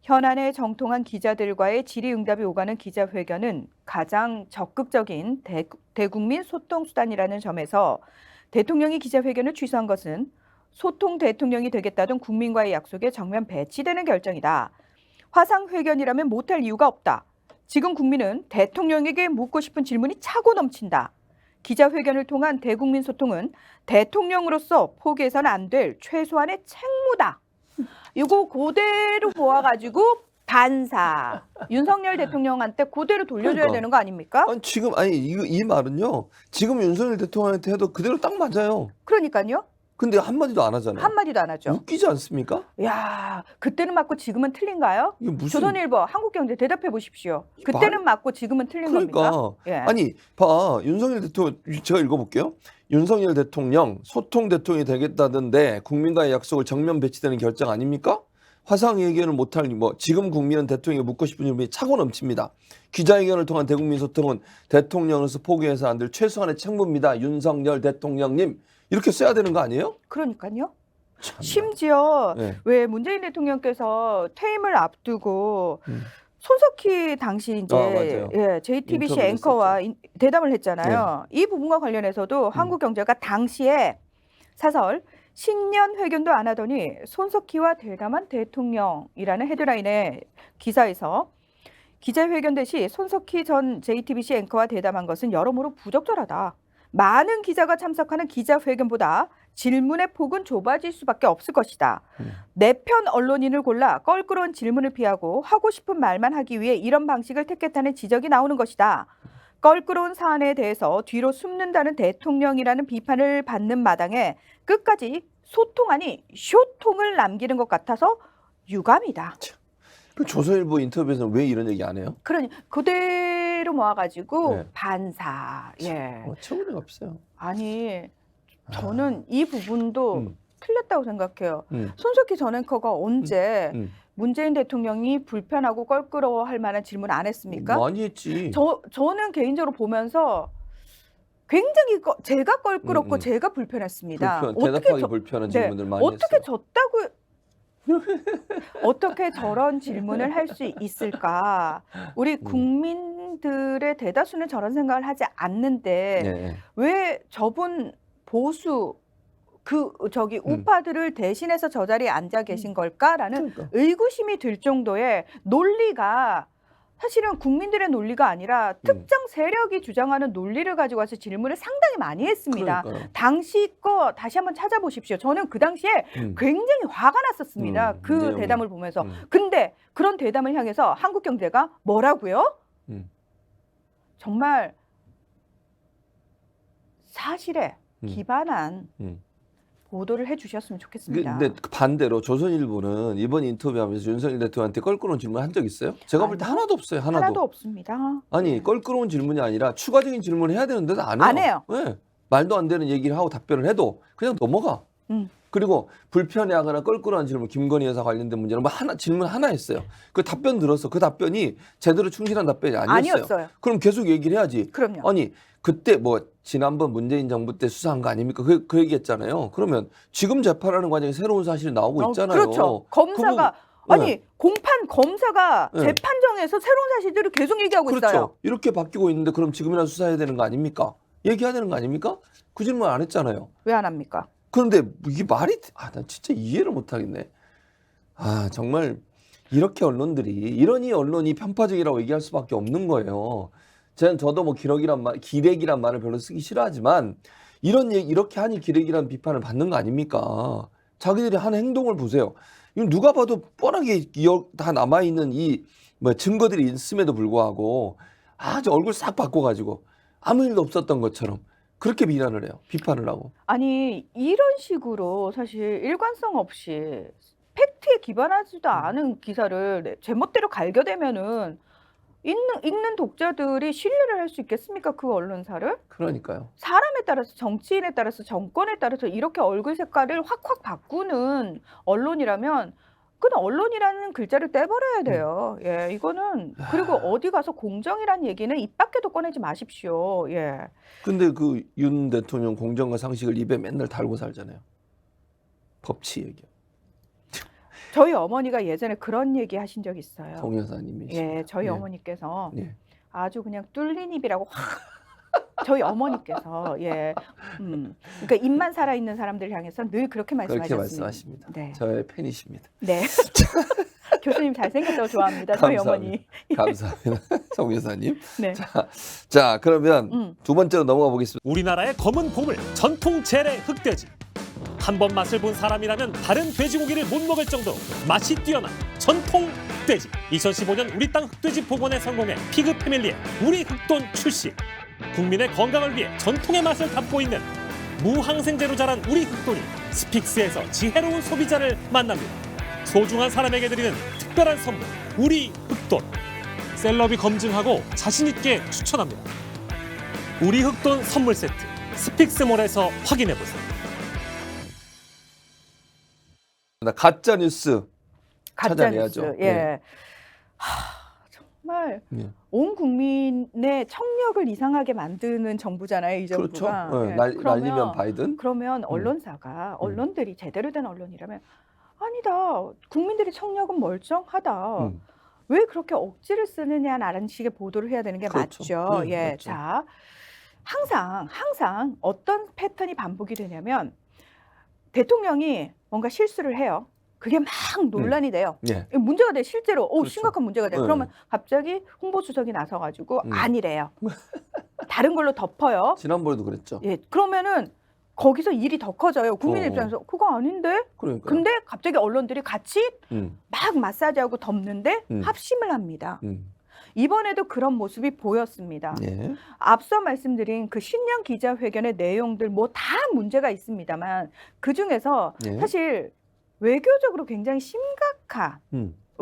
현안에 정통한 기자들과의 질의응답이 오가는 기자회견은 가장 적극적인 대국민 소통 수단이라는 점에서 대통령이 기자회견을 취소한 것은 소통 대통령이 되겠다던 국민과의 약속에 정면 배치되는 결정이다. 화상회견이라면 못할 이유가 없다. 지금 국민은 대통령에게 묻고 싶은 질문이 차고 넘친다. 기자회견을 통한 대국민 소통은 대통령으로서 포기해서는 안 될 최소한의 책무다. 이거 그대로 모아가지고 반사. 윤석열 대통령한테 그대로 돌려줘야 그러니까. 되는 거 아닙니까? 아니, 지금 이 말은요. 지금 윤석열 대통령한테 해도 그대로 딱 맞아요. 그러니까요. 근데 한마디도 안 하잖아요. 한마디도 안 하죠. 웃기지 않습니까? 야, 그때는 맞고 지금은 틀린가요? 이게 무슨 조선일보, 한국경제 대답해 보십시오. 이 그때는 맞고 지금은 틀린 그러니까 겁니까? 예. 아니 봐 윤석열 대통령 제가 읽어볼게요. 윤석열 대통령 소통 대통령이 되겠다던데 국민과의 약속을 정면 배치되는 결정 아닙니까? 화상 회견을 못할 뭐 지금 국민은 대통령에게 묻고 싶은 질문이 차고 넘칩니다. 기자회견을 통한 대국민 소통은 대통령으로서 포기해서 안 될 최소한의 책무입니다. 윤석열 대통령님 이렇게 써야 되는 거 아니에요? 그러니까요. 참나. 심지어 네. 왜 문재인 대통령께서 퇴임을 앞두고 손석희 당시 이제 맞아요. 예, JTBC 인터뷰를 앵커와 대담을 했잖아요. 이 부분과 관련해서도 한국경제가 당시에 사설 신년 회견도 안 하더니 손석희와 대담한 대통령이라는 헤드라인의 기사에서 기자회견 대시 손석희 전 JTBC 앵커와 대담한 것은 여러모로 부적절하다. 많은 기자가 참석하는 기자회견보다 질문의 폭은 좁아질 수밖에 없을 것이다. 내 편 언론인을 골라 껄끄러운 질문을 피하고 하고 싶은 말만 하기 위해 이런 방식을 택했다는 지적이 나오는 것이다. 껄끄러운 사안에 대해서 뒤로 숨는다는 대통령이라는 비판을 받는 마당에 끝까지 소통 아니 쇼통을 남기는 것 같아서 유감이다. 그 조선일보 인터뷰에서는 왜 이런 얘기 안 해요? 그러니 그대로 모아가지고 네. 반사. 예. 어처구니가 없어요. 아니 저는 이 부분도 음. 틀렸다고 생각해요. 음. 손석희 전 앵커가 언제 음. 문재인 대통령이 불편하고 껄끄러워할 만한 질문 안 했습니까? 많이 했지. 저는 개인적으로 보면서 굉장히 제가 껄끄럽고 음. 제가 불편했습니다. 대답하기 저- 불편한 네, 질문들 많이 어떻게 했어요. 졌다고 어떻게 저런 질문을 할 수 있을까? 우리 국민들의 대다수는 저런 생각을 하지 않는데 네. 왜 저분 보수 우파들을 대신해서 저 자리에 앉아 계신 걸까라는 그러니까. 의구심이 들 정도의 논리가 사실은 국민들의 논리가 아니라 특정 세력이 주장하는 논리를 가지고 와서 질문을 상당히 많이 했습니다. 그러니까요. 당시 거 다시 한번 찾아보십시오. 저는 그 당시에 굉장히 화가 났었습니다. 그 내용이. 대담을 보면서. 근데 그런 대담을 향해서 한국경제가 뭐라고요? 정말 사실에 기반한 보도를 해주셨으면 좋겠습니다. 근데 반대로 조선일보는 이번 인터뷰하면서 윤석열 대통령한테 껄끄러운 질문 한 적 있어요? 제가 볼 때 아니요. 하나도 없어요. 하나도 없습니다. 아니 껄끄러운 질문이 아니라 추가적인 질문을 해야 되는데도 안 해요. 안 해요. 네. 말도 안 되는 얘기를 하고 답변을 해도 그냥 넘어가. 그리고 불편해하거나 껄끄러운 질문, 김건희 여사 관련된 문제는 뭐 질문 하나 했어요. 그 답변 들어서 그 답변이 제대로 충실한 답변이 아니었어요. 그럼 계속 얘기를 해야지. 그럼요. 아니 그때 뭐 지난번 문재인 정부 때 수사한 거 아닙니까? 그 얘기했잖아요. 그러면 지금 재판하는 과정에 새로운 사실이 나오고 있잖아요. 그렇죠. 검사가 공판 검사가 네. 재판정에서 새로운 사실들을 계속 얘기하고 그렇죠. 있어요. 이렇게 바뀌고 있는데 그럼 지금이나 수사해야 되는 거 아닙니까? 얘기해야 되는 거 아닙니까? 그 질문 안 했잖아요. 왜 안 합니까? 그런데 이게 말이 난 진짜 이해를 못 하겠네. 정말 이렇게 이러니 언론이 편파적이라고 얘기할 수밖에 없는 거예요. 저도 뭐 기렉이란 말을 별로 쓰기 싫어하지만 이렇게 하니 기레기라는 비판을 받는 거 아닙니까? 자기들이 한 행동을 보세요. 이건 누가 봐도 뻔하게 다 남아있는 이 증거들이 있음에도 불구하고 아주 얼굴 싹 바꿔가지고 아무 일도 없었던 것처럼 그렇게 비난을 해요. 비판을 하고. 아니 이런 식으로 사실 일관성 없이 팩트에 기반하지도 않은 기사를 제멋대로 갈겨대면은 읽는 독자들이 신뢰를 할 수 있겠습니까? 그 언론사를? 그러니까요. 사람에 따라서 정치인에 따라서 정권에 따라서 이렇게 얼굴 색깔을 확확 바꾸는 언론이라면 그건 언론이라는 글자를 떼버려야 돼요. 예, 이거는 그리고 어디 가서 공정이라는 얘기는 입 밖에도 꺼내지 마십시오. 예. 근데 그 윤 대통령 공정과 상식을 입에 맨날 달고 살잖아요. 법치 얘기. 저희 어머니가 예전에 그런 얘기 하신 적 있어요. 송 여사님이. 예, 저희 예. 어머니께서 예. 아주 그냥 뚫린 입이라고 확 저희 어머니께서 예, 그러니까 입만 살아 있는 사람들 향해서 늘 그렇게 그렇게 말씀하셨습니다. 말씀하십니다. 네, 저의 팬이십니다. 네. 교수님 잘생겼다고 좋아합니다. 저희 어머니. 감사합니다. 송 여사님. 네. 자 그러면 두 번째로 넘어가 보겠습니다. 우리나라의 검은 보물 전통 재래 흑돼지. 한 번 맛을 본 사람이라면 다른 돼지고기를 못 먹을 정도로 맛이 뛰어난 전통 흑돼지. 2015년 우리 땅 흑돼지 복원에 성공해 피그 패밀리의 우리 흑돈 출시. 국민의 건강을 위해 전통의 맛을 담고 있는 무항생제로 자란 우리 흑돈이 스픽스에서 지혜로운 소비자를 만납니다. 소중한 사람에게 드리는 특별한 선물 우리 흑돈. 셀럽이 검증하고 자신 있게 추천합니다. 우리 흑돈 선물 세트 스픽스몰에서 확인해 보세요. 가짜 뉴스 가짜 찾아내야죠. 뉴스. 예. 정말 예. 온 국민의 청력을 이상하게 만드는 정부잖아요, 이 그렇죠. 정부가. 예, 예. 날리면 바이든. 그러면 언론사가 언론들이 제대로 된 언론이라면 아니다. 국민들의 청력은 멀쩡하다. 음. 왜 그렇게 억지를 쓰느냐라는 식의 보도를 해야 되는 게 그렇죠. 맞죠. 네, 예. 맞죠. 자, 항상 어떤 패턴이 반복이 되냐면 대통령이 뭔가 실수를 해요. 그게 막 논란이 돼요. 예. 문제가 돼 실제로 그렇죠. 심각한 문제가 돼. 네. 그러면 갑자기 홍보수석이 나서가지고 아니래요. 다른 걸로 덮어요. 지난번에도 그랬죠. 예, 그러면은 거기서 일이 더 커져요. 국민 어. 입장에서 그거 아닌데? 그러니까. 근데 갑자기 언론들이 같이 음. 막 마사지하고 덮는데 음. 합심을 합니다. 음. 이번에도 그런 모습이 보였습니다. 예. 앞서 말씀드린 그 신년 기자회견의 내용들 뭐 다 문제가 있습니다만 그 중에서 예. 사실 외교적으로 굉장히 심각한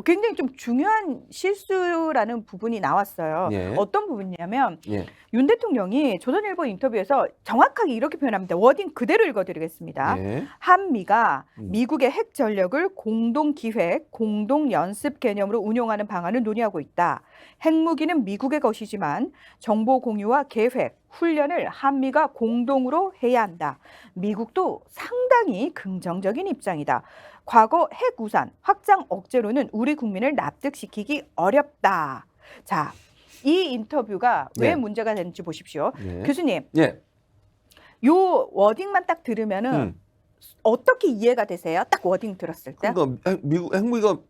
굉장히 좀 중요한 실수라는 부분이 나왔어요. 예. 어떤 부분이냐면 예. 윤 대통령이 조선일보 인터뷰에서 정확하게 이렇게 표현합니다. 워딩 그대로 읽어드리겠습니다. 예. 한미가 미국의 핵 전력을 공동 기획, 공동 연습 개념으로 운용하는 방안을 논의하고 있다. 핵무기는 미국의 것이지만 정보 공유와 계획, 훈련을 한미가 공동으로 해야 한다. 미국도 상당히 긍정적인 입장이다. 과거 핵 우산 확장 억제로는 우리 국민을 납득시키기 어렵다. 자, 이 인터뷰가 왜 네. 문제가 되는지 보십시오. 예. 교수님, 예. 요 워딩만 딱 들으면은 어떻게 이해가 되세요? 딱 워딩 들었을 때? 그러니까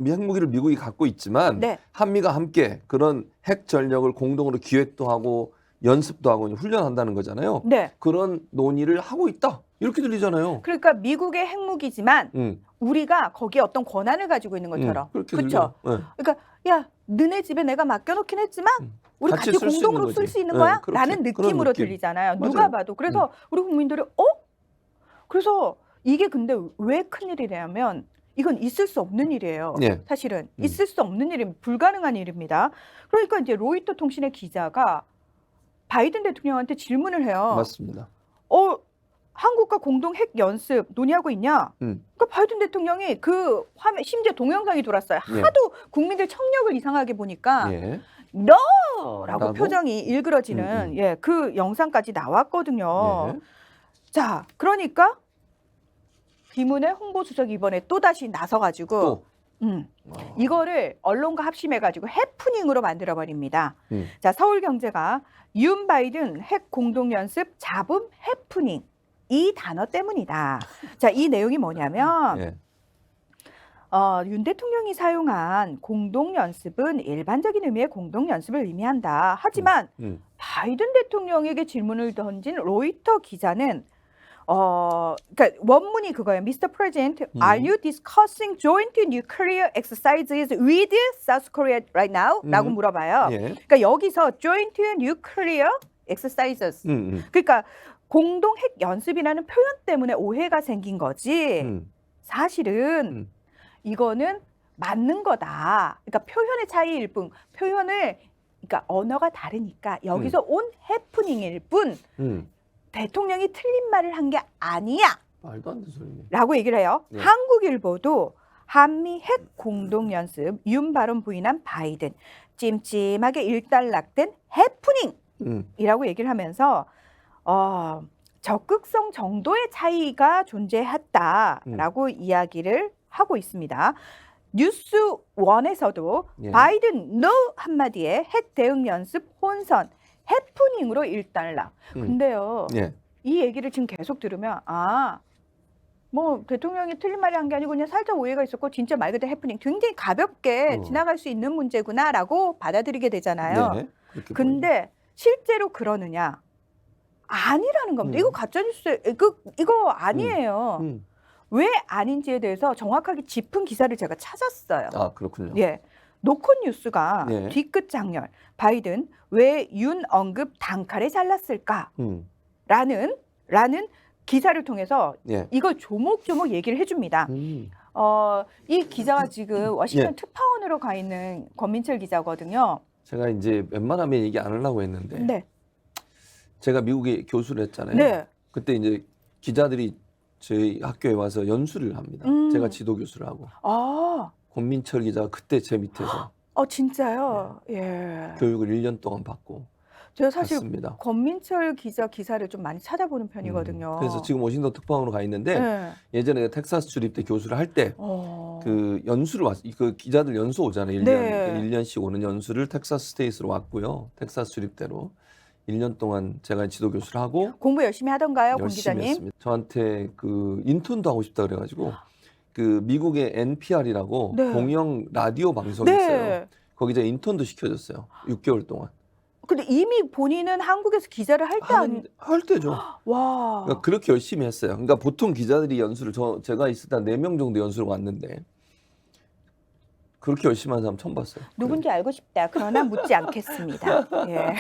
핵무기를 미국이 갖고 있지만 네. 한미가 함께 그런 핵 전력을 공동으로 기획도 하고 연습도 하고 훈련한다는 거잖아요. 네. 그런 논의를 하고 있다. 이렇게 들리잖아요. 그러니까 미국의 핵무기지만 우리가 거기에 어떤 권한을 가지고 있는 것처럼. 그렇게 그렇죠? 들려요. 네. 그러니까 야, 너네 집에 내가 맡겨놓긴 했지만 우리 같이 같이 쓸수 공동으로 있는 쓸 거지. 수 있는 네, 거야? 그렇게, 라는 그런 느낌으로 느낌. 들리잖아요. 맞아요. 누가 봐도. 그래서 우리 국민들이 그래서 이게 근데 왜 큰일이냐면 이건 있을 수 없는 일이에요. 예. 사실은 있을 수 없는 일입니다. 불가능한 일입니다. 그러니까 이제 로이터 통신의 기자가 바이든 대통령한테 질문을 해요. 맞습니다. 한국과 공동 핵 연습 논의하고 있냐? 그러니까 바이든 대통령이 그 화면 심지어 동영상이 돌았어요. 예. 하도 국민들 청력을 이상하게 보니까 예. NO라고 라고? 표정이 일그러지는 예, 그 영상까지 나왔거든요. 예. 자, 그러니까 김은혜 홍보수석이 이번에 또다시 나서가지고 또. 이거를 언론과 합심해가지고 해프닝으로 만들어버립니다. 음. 자, 서울경제가 윤 바이든 핵 공동연습 잡음 해프닝 이 단어 때문이다. 자, 이 내용이 뭐냐면 예. 윤 대통령이 사용한 공동연습은 일반적인 의미의 공동연습을 의미한다. 하지만 바이든 대통령에게 질문을 던진 로이터 기자는 그러니까 원문이 그거예요. Mr. President, are you discussing joint nuclear exercises with South Korea right now? 라고 물어봐요. 예. 그러니까 여기서 joint nuclear exercises. 그러니까 공동 핵 연습이라는 표현 때문에 오해가 생긴 거지. 사실은 이거는 맞는 거다. 그러니까 표현의 차이일 뿐. 표현을 그러니까 언어가 다르니까 여기서 온 해프닝일 뿐. 대통령이 틀린 말을 한 게 아니야. 말도 안 되는 소리네. 라고 얘기를 해요. 네. 한국일보도 한미 핵 공동연습 윤 발언 부인한 바이든 찜찜하게 일단락된 해프닝이라고 얘기를 하면서 적극성 정도의 차이가 존재했다라고 이야기를 하고 있습니다. 뉴스원에서도 예. 바이든 no 한마디에 핵 대응 연습 혼선 해프닝으로 일단락. 근데요. 예. 이 얘기를 지금 계속 들으면 뭐 대통령이 틀린 말을 한 게 아니고 그냥 살짝 오해가 있었고 진짜 말 그대로 해프닝 굉장히 가볍게 지나갈 수 있는 문제구나라고 받아들이게 되잖아요. 네. 그렇게 근데 실제로 그러느냐? 아니라는 겁니다. 이거 가짜뉴스 이거 아니에요. 왜 아닌지에 대해서 정확하게 짚은 기사를 제가 찾았어요. 아, 그렇군요. 예. 노컷 뉴스가 예. 뒤끝 장렬 바이든 왜 윤 언급 단칼에 잘랐을까? 라는 기사를 통해서 예. 이걸 조목조목 얘기를 해줍니다. 이 기자가 지금 워싱턴 예. 특파원으로 가 있는 권민철 기자거든요. 제가 이제 웬만하면 얘기 안 하려고 했는데 네. 제가 미국에 교수를 했잖아요. 네. 그때 이제 기자들이 저희 학교에 와서 연수를 합니다. 제가 지도 교수를 하고 권민철 기자가 그때 제 밑에서 진짜요? 예. 교육을 1년 동안 받고 제가 사실 갔습니다. 권민철 기자 기사를 좀 많이 찾아보는 편이거든요. 그래서 지금 워싱턴 특파원으로 가 있는데 네. 예전에 텍사스 주립 때 교수를 할 때 그 연수를 그 기자들 연수 오잖아요. 1년, 네. 1년씩 오는 연수를 텍사스 스테이트로 왔고요. 텍사스 주립대로 1년 동안 제가 지도 교수를 하고 공부 열심히 하던가요, 권 열심히 기자님? 했습니다. 저한테 그 인턴도 하고 싶다 그래가지고 그 미국의 NPR이라고 네. 공영 라디오 방송이 네. 있어요. 거기 제가 인턴도 시켜줬어요. 6개월 동안. 근데 이미 본인은 한국에서 기자를 할 때 할 때죠. 와. 그러니까 그렇게 열심히 했어요. 그러니까 보통 기자들이 연수를 제가 있을 때 4명 정도 연수를 왔는데 그렇게 열심히 하는 사람 처음 봤어요. 누군지 알고 싶다. 그러나 묻지 않겠습니다. 예.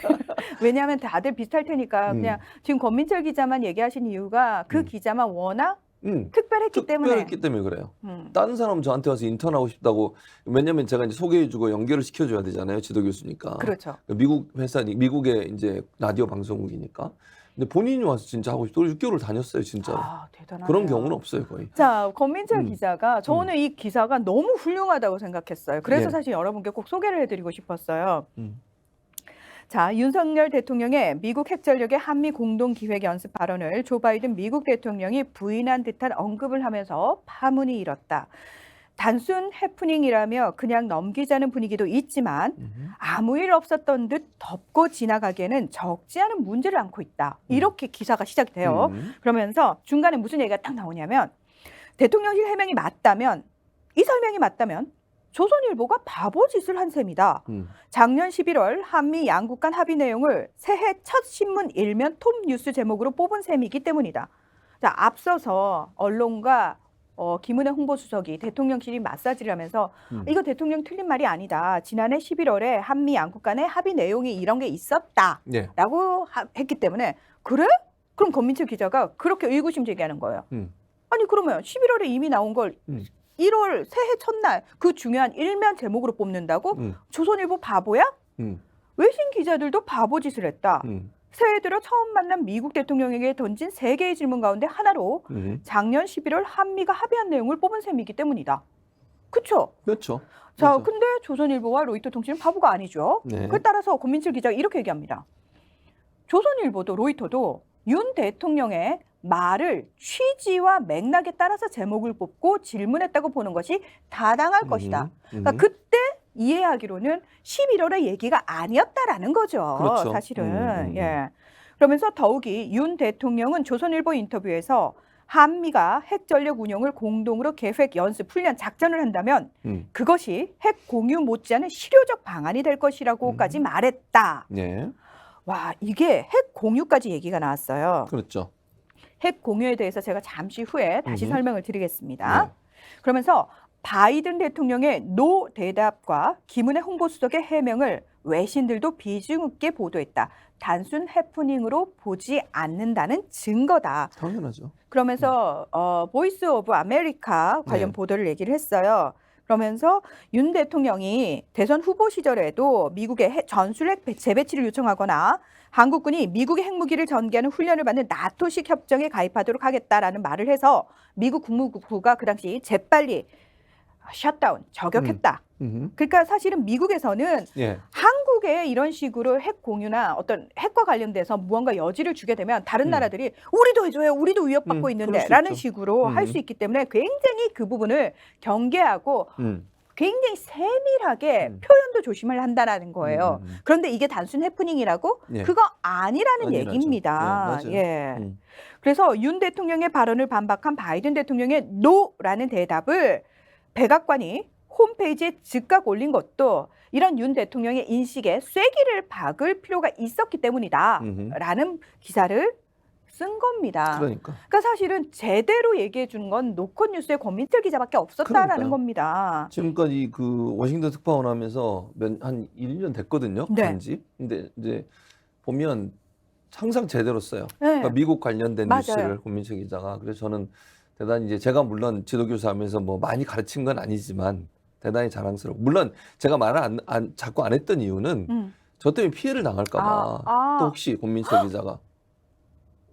왜냐하면 다들 비슷할 테니까 그냥 지금 권민철 기자만 얘기하신 이유가 그 기자만 워낙 특별했기 때문에. 특별했기 때문에 그래요. 다른 사람은 저한테 와서 인턴하고 싶다고. 왜냐면 제가 이제 소개해주고 연결을 시켜줘야 되잖아요. 지도 교수니까. 그렇죠. 미국 회사니 미국의 이제 라디오 방송국이니까. 근데 본인이 와서 진짜 하고 싶다고 6개월을 다녔어요, 진짜로. 대단하네요. 그런 경우는 없어요, 거의. 자, 권민철 기자가 저는 이 기사가 너무 훌륭하다고 생각했어요. 그래서 네. 사실 여러분께 꼭 소개를 해드리고 싶었어요. 자, 윤석열 대통령의 미국 핵전력의 한미 공동기획 연습 발언을 조 바이든 미국 대통령이 부인한 듯한 언급을 하면서 파문이 일었다. 단순 해프닝이라며 그냥 넘기자는 분위기도 있지만 아무 일 없었던 듯 덮고 지나가기에는 적지 않은 문제를 안고 있다. 이렇게 기사가 시작이 돼요. 그러면서 중간에 무슨 얘기가 딱 나오냐면 대통령실 해명이 맞다면 이 설명이 맞다면 조선일보가 바보짓을 한 셈이다. 작년 11월 한미 양국 간 합의 내용을 새해 첫 신문 일면 톱 뉴스 제목으로 뽑은 셈이기 때문이다. 자, 앞서서 언론과 김은혜 홍보수석이 대통령실이 마사지를 하면서 이거 대통령 틀린 말이 아니다. 지난해 11월에 한미 양국 간의 합의 내용이 이런 게 있었다라고 네. 했기 때문에 그래? 그럼 권민철 기자가 그렇게 의구심 제기하는 거예요. 아니 그러면 11월에 이미 나온 걸 1월 새해 첫날 그 중요한 일면 제목으로 뽑는다고? 조선일보 바보야? 외신 기자들도 바보짓을 했다. 새해 들어 처음 만난 미국 대통령에게 던진 3개의 질문 가운데 하나로 작년 11월 한미가 합의한 내용을 뽑은 셈이기 때문이다. 그렇죠? 그렇죠. 자, 그렇죠. 근데 조선일보와 로이터 통신은 바보가 아니죠. 네. 그에 따라서 권민철 기자가 이렇게 얘기합니다. 조선일보도 로이터도 윤 대통령의 말을 취지와 맥락에 따라서 제목을 뽑고 질문했다고 보는 것이 타당할 것이다. 그러니까 그때 이해하기로는 11월의 얘기가 아니었다라는 거죠. 그렇죠. 사실은. 예. 그러면서 더욱이 윤 대통령은 조선일보 인터뷰에서 한미가 핵전력 운용을 공동으로 계획, 연습, 훈련, 작전을 한다면 그것이 핵 공유 못지않은 실효적 방안이 될 것이라고까지 말했다. 네. 와, 이게 핵 공유까지 얘기가 나왔어요. 그렇죠. 핵 공유에 대해서 제가 잠시 후에 다시 설명을 드리겠습니다. 네. 그러면서 바이든 대통령의 노 대답과 김은혜 홍보수석의 해명을 외신들도 비중 있게 보도했다. 단순 해프닝으로 보지 않는다는 증거다. 당연하죠. 그러면서 보이스 오브 아메리카 관련 네. 보도를 얘기를 했어요. 그러면서 윤 대통령이 대선 후보 시절에도 미국의 전술핵 재배치를 요청하거나 한국군이 미국의 핵무기를 전개하는 훈련을 받는 나토식 협정에 가입하도록 하겠다라는 말을 해서 미국 국무부가 그 당시 재빨리 셧다운, 저격했다. 그러니까 사실은 미국에서는 예. 한국에 이런 식으로 핵 공유나 어떤 핵과 관련돼서 무언가 여지를 주게 되면 다른 나라들이 우리도 해줘요. 우리도 위협받고 그럴 있는데 수 라는 있죠. 식으로 할 수 있기 때문에 굉장히 그 부분을 경계하고 굉장히 세밀하게 표현도 조심을 한다라는 거예요. 그런데 이게 단순 해프닝이라고? 예. 그거 아니라는 아니라죠. 얘기입니다. 네, 맞아요. 예. 그래서 윤 대통령의 발언을 반박한 바이든 대통령의 노라는 대답을 백악관이 홈페이지에 즉각 올린 것도 이런 윤 대통령의 인식에 쐐기를 박을 필요가 있었기 때문이다라는 기사를 쓴 겁니다. 그러니까. 그러니까 사실은 제대로 얘기해 주는 건 노컷뉴스의 권민철 기자밖에 없었다라는 그러니까요. 겁니다. 지금까지 그 워싱턴 특파원 하면서 한 1년 됐거든요. 네. 한지. 근데 이제 보면 항상 제대로 써요. 네. 그러니까 미국 관련된 맞아요. 뉴스를 권민철 기자가. 그래서 저는 대단히 이제 제가 물론 지도교수 하면서 뭐 많이 가르친 건 아니지만 대단히 자랑스럽고 물론 제가 말을 자꾸 안 했던 이유는 저 때문에 피해를 당할까 봐. 또 혹시 권민철 기자가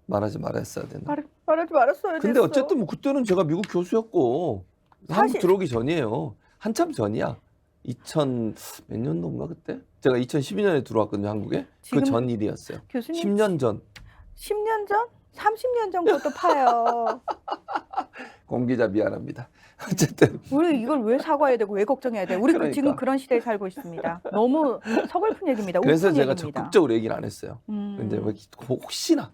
말하지 말았어야 되나. 말하지 말았어야 근데 됐어. 어쨌든 뭐 그때는 제가 미국 교수였고 한국 사실- 들어오기 전이에요. 한참 전이야. 2000 몇 년도인가 그때? 제가 2012년에 들어왔거든요, 한국에. 지금 그 전 일이었어요. 교수님 10년 전. 10년 전? 30년 전 것도 파요. 공 기자 미안합니다. 어쨌든 우리 이걸 왜 사과해야 되고 왜 걱정해야 돼? 우리 그러니까. 지금 그런 시대에 살고 있습니다. 너무 서글픈 얘기입니다. 그래서 우픈 제가 얘기입니다. 적극적으로 얘기를 안 했어요. 근데 왜 혹시나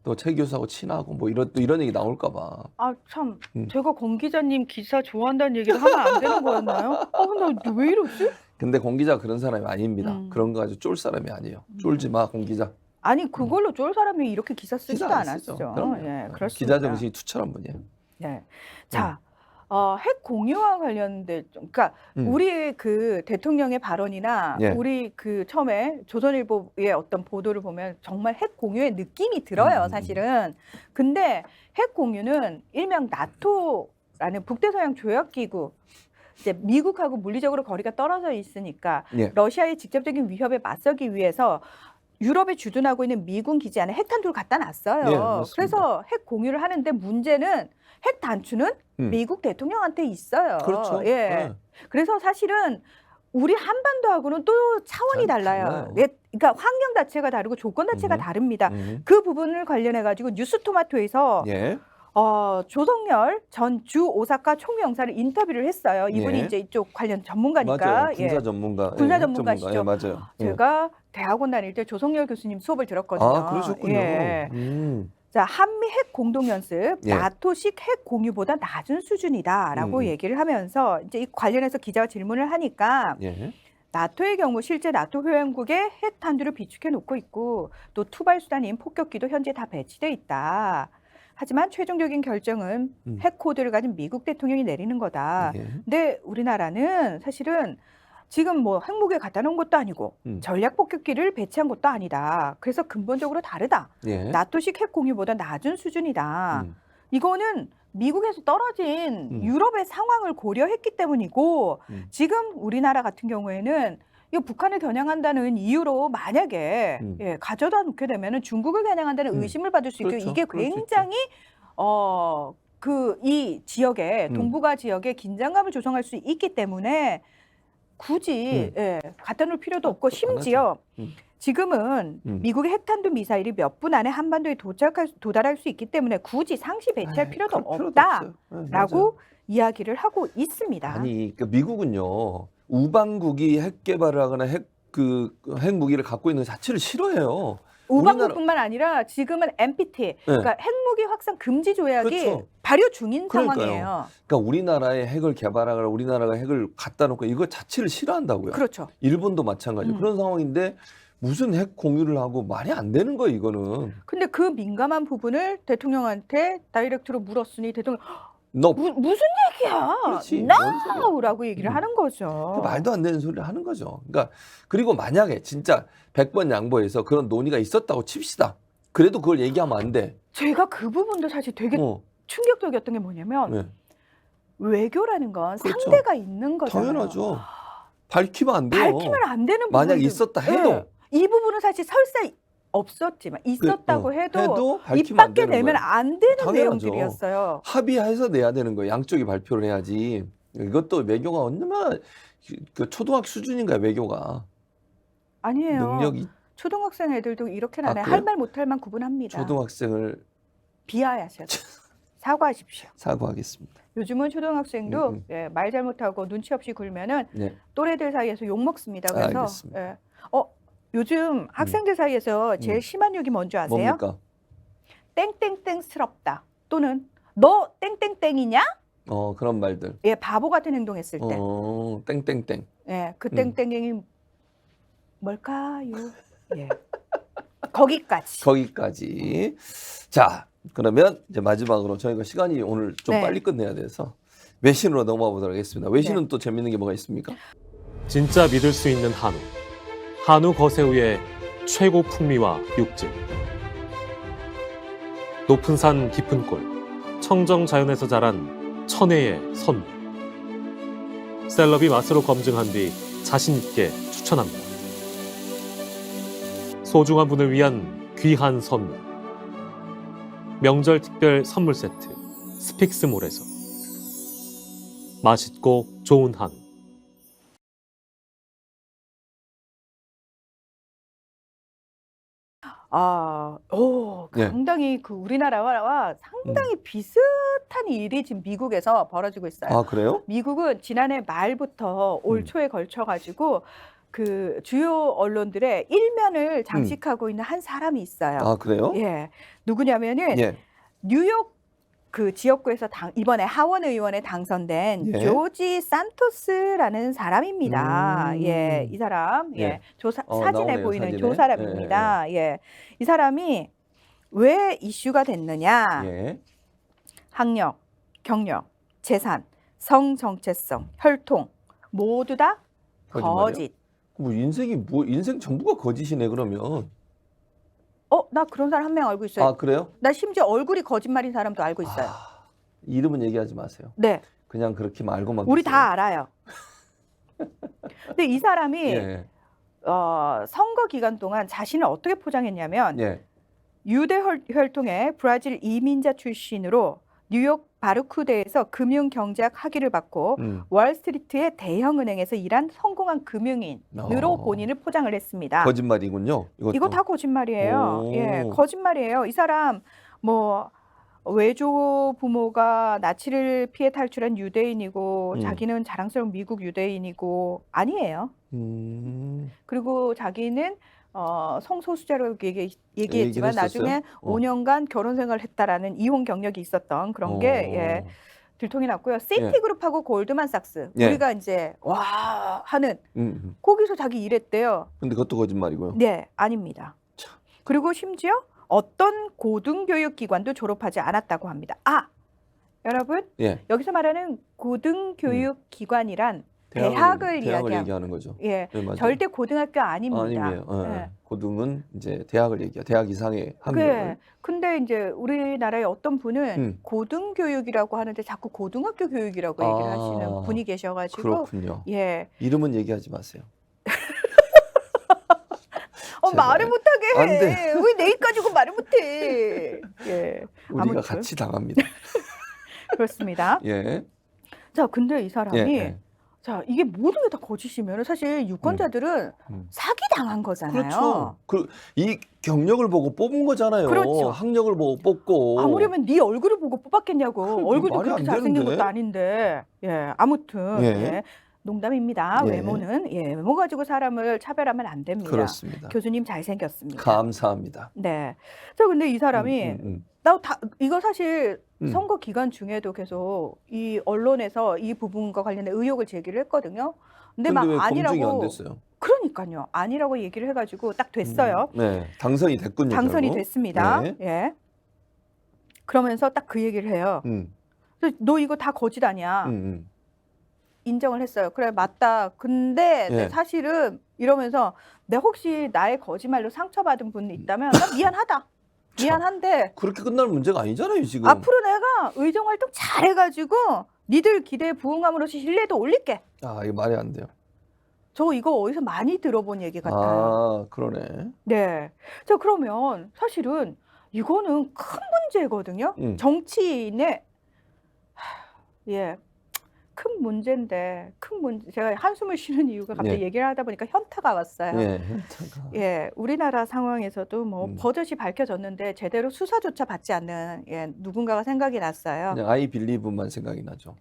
또 최 교수하고 친하고 뭐 이런 얘기 나올까 봐. 아, 참. 음. 제가 권 기자님 기사 좋아한다는 얘기를 하면 안 되는 거였나요? 나 왜 이러지? 근데 공 기자 그런 사람이 아닙니다. 그런 거 가지고 쫄 사람이 아니에요. 쫄지 마, 공 기자. 아니, 그걸로 쫄 사람이 이렇게 기사 쓰지도 기사 안 쓰죠. 않았죠. 그럼요. 예, 그렇습니다. 기자 정신이 투철한 분이에요. 네. 자, 핵 공유와 관련된, 그러니까 우리 그 대통령의 발언이나 예. 우리 그 처음에 조선일보의 어떤 보도를 보면 정말 핵 공유의 느낌이 들어요, 사실은. 근데 핵 공유는 일명 나토라는 북대서양 조약기구, 이제 미국하고 물리적으로 거리가 떨어져 있으니까 예. 러시아의 직접적인 위협에 맞서기 위해서 유럽에 주둔하고 있는 미군 기지 안에 핵탄두를 갖다 놨어요. 예, 맞습니다. 그래서 핵 공유를 하는데 문제는 핵 단추는 미국 대통령한테 있어요. 그렇죠. 예. 네. 그래서 사실은 우리 한반도하고는 또 차원이 달라요. 예, 그러니까 환경 자체가 다르고 조건 자체가 다릅니다. 그 부분을 관련해 가지고 뉴스토마토에서 예. 조성열 전 주 오사카 총영사를 인터뷰를 했어요. 이분이 예. 이제 이쪽 관련 전문가니까. 맞아요. 군사 전문가. 군사 핵 전문가시죠. 예, 맞아요. 제가 대학원 다닐 때 조성열 교수님 수업을 들었거든요. 아, 그러셨군요. 예. 자, 한미 핵 공동 연습, 예. 나토식 핵 공유보다 낮은 수준이다라고 얘기를 하면서 이제 이 관련해서 기자가 질문을 하니까 예. 나토의 경우 실제 나토 회원국의 핵 탄두를 비축해 놓고 있고 또 투발 수단인 폭격기도 현재 다 배치돼 있다. 하지만 최종적인 결정은 핵 코드를 가진 미국 대통령이 내리는 거다. 예. 근데 우리나라는 사실은 지금 뭐 핵무기에 갖다 놓은 것도 아니고 전략 폭격기를 배치한 것도 아니다. 그래서 근본적으로 다르다. 예. 나토식 핵 공유보다 낮은 수준이다. 이거는 미국에서 떨어진 유럽의 상황을 고려했기 때문이고 지금 우리나라 같은 경우에는 이 북한을 겨냥한다는 이유로 만약에 가져다 놓게 되면은 중국을 겨냥한다는 의심을 받을 수 있고 그렇죠. 이게 그럴 수 굉장히 이 지역에 동북아 지역에 긴장감을 조성할 수 있기 때문에 굳이 갖다 놓을 필요도 없고 심지어 지금은 미국의 핵탄두 미사일이 몇 분 안에 한반도에 도달할 수 있기 때문에 굳이 상시 배치할 필요도 없다라고 이야기를 하고 있습니다. 아니, 그러니까 미국은요 우방국이 핵 개발을 하거나 핵 무기를 갖고 있는 자체를 싫어해요. 우방국뿐만 아니라 지금은 NPT, 그러니까 핵무기 확산 금지 조약이 그렇죠. 발효 중인 그러니까요. 상황이에요. 그러니까 우리나라에 핵을 개발하거나 우리나라가 핵을 갖다 놓고 이거 자체를 싫어한다고요. 그렇죠. 일본도 마찬가지고 그런 상황인데 무슨 핵 공유를 하고 말이 안 되는 거예요, 이거는. 근데 그 민감한 부분을 대통령한테 다이렉트로 물었으니 대통령 너 무슨 얘기야? 그렇지. 뭔 소리야. NO라고 얘기를 하는 그 거죠. 말도 안 되는 소리를 하는 거죠. 그러니까 그리고 만약에 진짜 100번 양보해서 그런 논의가 있었다고 칩시다. 그래도 그걸 얘기하면 안 돼. 제가 그 부분도 사실 되게 충격적이었던 게 뭐냐면 네. 외교라는 건 그렇죠. 상대가 있는 거잖아요. 당연하죠. 밝히면 안 돼요. 밝히면 안 되는 만약 부분도- 있었다 해도 네. 이 부분은 사실 설사 없었지만 있었다고 해도 입 밝히면 안 밖에 되는 내면 거예요. 안 되는 당연하죠. 내용들이었어요. 합의해서 내야 되는 거예요. 양쪽이 발표를 해야지. 이것도 외교가 얼마나 그 초등학교 수준인가요, 외교가. 아니에요. 능력이 초등학생 애들도 이렇게는 안 아, 해요. 그래요? 할 말 못할 만 구분합니다. 초등학생을 비하하셔야 돼요. 사과하십시오. 사과하겠습니다. 요즘은 초등학생도 음. 예, 말 잘못하고 눈치 없이 굴면은 네. 또래들 사이에서 욕 먹습니다. 그래서 알겠습니다. 예. 요즘 학생들 사이에서 제일 심한 욕이 뭔지 아세요? 뭡니까? 땡땡땡스럽다 또는 너 땡땡땡이냐? 그런 말들. 예, 바보 같은 행동했을 때. 땡땡땡. 예, 그 땡땡땡이 뭘까요? 예. 거기까지. 거기까지. 자, 그러면 이제 마지막으로 저희가 시간이 오늘 좀 네. 빨리 끝내야 돼서 외신으로 넘어가 보도록 하겠습니다. 외신은 또 재밌는 게 뭐가 있습니까? 진짜 믿을 수 있는 한우. 한우 거새우의 최고 풍미와 육질. 높은 산 깊은 골. 청정 자연에서 자란 천혜의 선물. 셀럽이 맛으로 검증한 뒤 자신 있게 추천합니다. 소중한 분을 위한 귀한 선물. 명절 특별 선물 세트 스픽스몰에서 맛있고 좋은 한우. 예. 상당히 그 우리나라와 상당히 비슷한 일이 지금 미국에서 벌어지고 있어요. 아, 그래요? 미국은 지난해 말부터 올 초에 걸쳐 가지고 그 주요 언론들의 일면을 장식하고 있는 한 사람이 있어요. 아, 그래요? 예. 누구냐면은 예. 뉴욕 그 지역구에서 이번에 하원 의원에 당선된 예. 조지 산토스라는 사람입니다. 음. 예, 이 사람, 예. 예, 사진에 나오네요, 보이는 사진에. 조 사람입니다. 예, 이 사람이 왜 이슈가 됐느냐? 예. 학력, 경력, 재산, 성 정체성, 혈통 모두 다 거짓말이요? 거짓. 뭐 인생 전부가 거짓이네 그러면. 나 그런 사람 한 명 알고 있어요. 아, 그래요? 나 심지어 얼굴이 거짓말인 사람도 알고 있어요. 이름은 얘기하지 마세요. 네, 그냥 그렇게 말고만 우리 계세요. 다 알아요. 근데 이 사람이 예. 선거 기간 동안 자신을 어떻게 포장했냐면 예. 유대 혈통의 브라질 이민자 출신으로 뉴욕 바르쿠데에서 금융 경제학 학위를 받고 월스트리트의 대형 은행에서 일한 성공한 금융인으로 본인을 포장을 했습니다. 거짓말이군요. 이거 다 거짓말이에요. 오. 예, 거짓말이에요. 이 사람 뭐 외조 부모가 나치를 피해 탈출한 유대인이고 자기는 자랑스러운 미국 유대인이고 아니에요. 그리고 자기는 성소수자로 얘기했지만 나중에 5년간 결혼 생활을 했다라는 이혼 경력이 있었던 그런 게 예, 들통이 났고요. 시티그룹하고 골드만삭스 예. 우리가 이제 와 하는 거기서 자기 일했대요. 근데 그것도 거짓말이고요. 네, 아닙니다. 그리고 심지어 어떤 고등교육 기관도 졸업하지 않았다고 합니다. 여러분 예. 여기서 말하는 고등교육 기관이란 대학을 얘기하는 거죠. 예, 네, 맞아요. 절대 고등학교 아닙니다. 아니에요. 예. 고등은 이제 대학을 얘기해요. 대학 이상의 학력을. 네. 근데 이제 우리나라의 어떤 분은 고등교육이라고 하는데 자꾸 고등학교 교육이라고 얘기를 하시는 분이 계셔가지고 그렇군요. 예. 이름은 얘기하지 마세요. 말을 못하게 안 해. 돼. 왜 내일 가지고 말을 못해. 예. 우리가 아무튼 같이 당합니다. 그렇습니다. 예. 자, 근데 이 사람이 예. 자, 이게 모든 게 다 거짓이면 사실 유권자들은 사기 당한 거잖아요. 그렇죠. 이 경력을 보고 뽑은 거잖아요. 그렇죠. 학력을 보고 뽑고. 아무려면 네 얼굴을 보고 뽑았겠냐고. 얼굴도 말이 그렇게 안 잘생긴 되는데. 것도 아닌데. 예, 아무튼 예. 예. 농담입니다. 예. 외모는 외모 가지고 사람을 차별하면 안 됩니다. 그렇습니다. 교수님 잘생겼습니다. 감사합니다. 네. 자, 근데 이 사람이 이거 사실 선거 기간 중에도 계속 이 언론에서 이 부분과 관련된 의혹을 제기를 했거든요. 근데 막 왜 검증이 안 아니라고. 됐어요? 그러니까요. 아니라고 얘기를 해가지고 딱 됐어요. 네, 당선이 됐군요. 당선이 결국. 됐습니다. 네. 예. 그러면서 딱 그 얘기를 해요. 너 이거 다 거짓 아니야. 인정을 했어요. 그래, 맞다. 근데 예. 사실은 이러면서 내가 혹시 나의 거짓말로 상처받은 분이 있다면 나 미안하다. 미안한데 그렇게 끝날 문제가 아니잖아요, 지금. 앞으로 내가 의정활동 잘해가지고 니들 기대에 부응함으로써 신뢰도 올릴게. 아, 이거 말이 안 돼요. 저 이거 어디서 많이 들어본 얘기 같아요. 아, 그러네. 네. 자, 그러면 사실은 이거는 큰 문제거든요. 정치인의 예. 큰 문제인데 큰 문제. 제가 한숨을 쉬는 이유가 갑자기 예. 얘기를 하다 보니까 현타가 왔어요. 예, 현타가. 예, 우리나라 상황에서도 뭐 음. 버젓이 밝혀졌는데 제대로 수사조차 받지 않는 누군가가 생각이 났어요. 그냥 I believe만 생각이 나죠.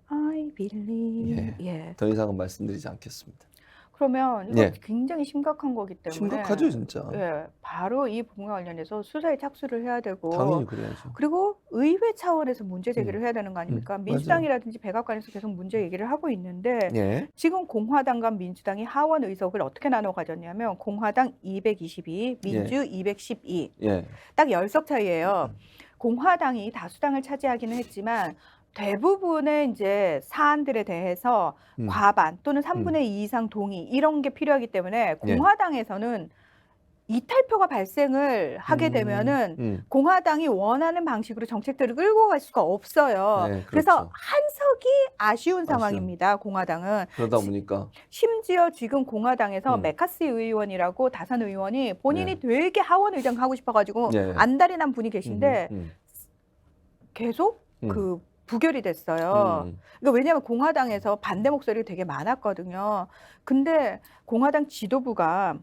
I believe. 예. 더 이상은 말씀드리지 않겠습니다. 그러면 이거 예. 굉장히 심각한 거기 때문에 심각하죠, 진짜. 예, 바로 이 부분과 관련해서 수사에 착수를 해야 되고 당연히 그래야죠. 그리고 의회 차원에서 문제 제기를 해야 되는 거 아닙니까? 맞아요. 민주당이라든지 백악관에서 계속 문제 얘기를 하고 있는데 예. 지금 공화당과 민주당이 하원 의석을 어떻게 나눠 가졌냐면 공화당 222, 민주 212. 예. 딱 10석 차이예요. 공화당이 다수당을 차지하기는 했지만 대부분의 이제 사안들에 대해서 과반 또는 3분의 2 이상 동의 이런 게 필요하기 때문에 공화당에서는 이탈표가 발생을 하게 되면은 공화당이 원하는 방식으로 정책들을 끌고 갈 수가 없어요. 네, 그래서 그렇죠. 한석이 아쉬운 상황입니다. 공화당은. 그러다 보니까 심지어 지금 공화당에서 메카시 의원이라고 다산 의원이 본인이 되게 하원 의장 하고 싶어가지고 안달이 난 분이 계신데 계속 그 부결이 됐어요. 그러니까 왜냐하면 공화당에서 반대 목소리가 되게 많았거든요. 근데 공화당 지도부가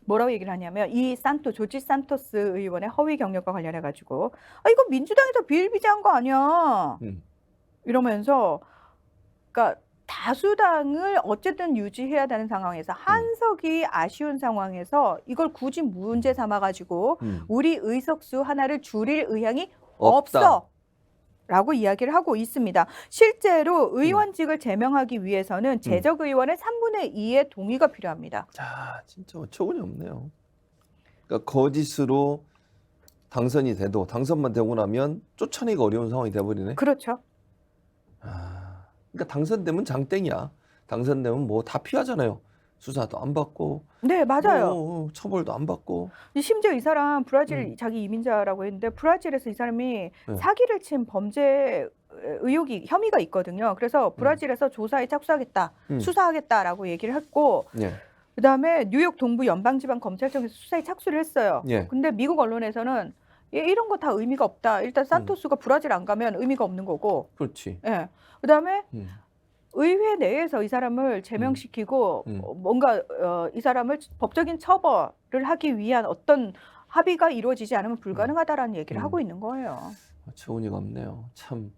뭐라고 얘기를 하냐면 이 조지 산토스 의원의 허위 경력과 관련해 가지고 이거 민주당에서 비일비재한 거 아니야. 이러면서 그러니까 다수당을 어쨌든 유지해야 되는 상황에서 한석이 아쉬운 상황에서 이걸 굳이 문제 삼아 가지고 우리 의석수 하나를 줄일 의향이 없어. 라고 이야기를 하고 있습니다. 실제로 의원직을 제명하기 위해서는 재적 의원의 3분의 2의 동의가 필요합니다. 자, 진짜 어처구니 없네요. 그러니까 거짓으로 당선이 돼도 당선만 되고 나면 쫓아내기가 어려운 상황이 돼버리네. 그렇죠. 아, 그러니까 당선되면 장땡이야. 당선되면 뭐 다 피하잖아요. 수사도 안 받고. 네, 맞아요. 뭐 처벌도 안 받고. 심지어 이 사람 브라질 자기 이민자라고 했는데 브라질에서 이 사람이 사기를 친 범죄 혐의가 있거든요. 그래서 브라질에서 조사에 착수하겠다, 수사하겠다라고 얘기를 했고 그다음에 뉴욕 동부 연방지방검찰청에서 수사에 착수를 했어요. 근데 미국 언론에서는 이런 거 다 의미가 없다. 일단 산토스가 브라질 안 가면 의미가 없는 거고. 그렇지. 예. 그다음에 의회 내에서 이 사람을 제명시키고 뭔가 이 사람을 법적인 처벌을 하기 위한 어떤 합의가 이루어지지 않으면 불가능하다라는 얘기를 하고 있는 거예요. 어처구니가 없네요. 참.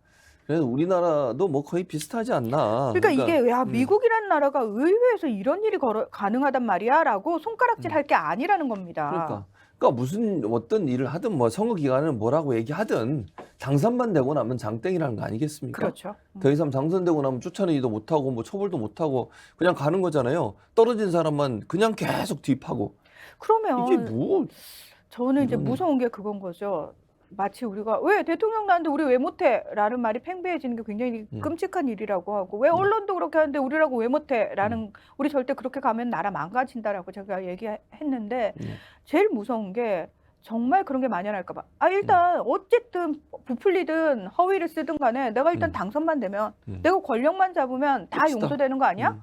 그래서 우리나라도 뭐 거의 비슷하지 않나. 그러니까 이게 미국이라는 나라가 의회에서 이런 일이 가능하단 말이야라고 손가락질할 게 아니라는 겁니다. 그러니까 무슨 어떤 일을 하든 뭐 선거 기간은 뭐라고 얘기하든 당선만 되고 나면 장땡이라는 거 아니겠습니까? 그렇죠. 더 이상 당선되고 나면 쫓아내기도 못하고 뭐 처벌도 못하고 그냥 가는 거잖아요. 떨어진 사람만 그냥 계속 투입하고. 그러면 이게 뭐? 저는 이제 무서운 게 그건 거죠. 마치 우리가 왜 대통령 나는데 우리 왜 못해? 라는 말이 팽배해지는 게 굉장히 끔찍한 일이라고 하고 왜 언론도 그렇게 하는데 우리라고 왜 못해? 라는 우리 절대 그렇게 가면 나라 망가진다라고 제가 얘기했는데 제일 무서운 게 정말 그런 게 만연할까 봐. 일단 어쨌든 부풀리든 허위를 쓰든 간에 내가 일단 당선만 되면 내가 권력만 잡으면 다 끝이다. 용서되는 거 아니야?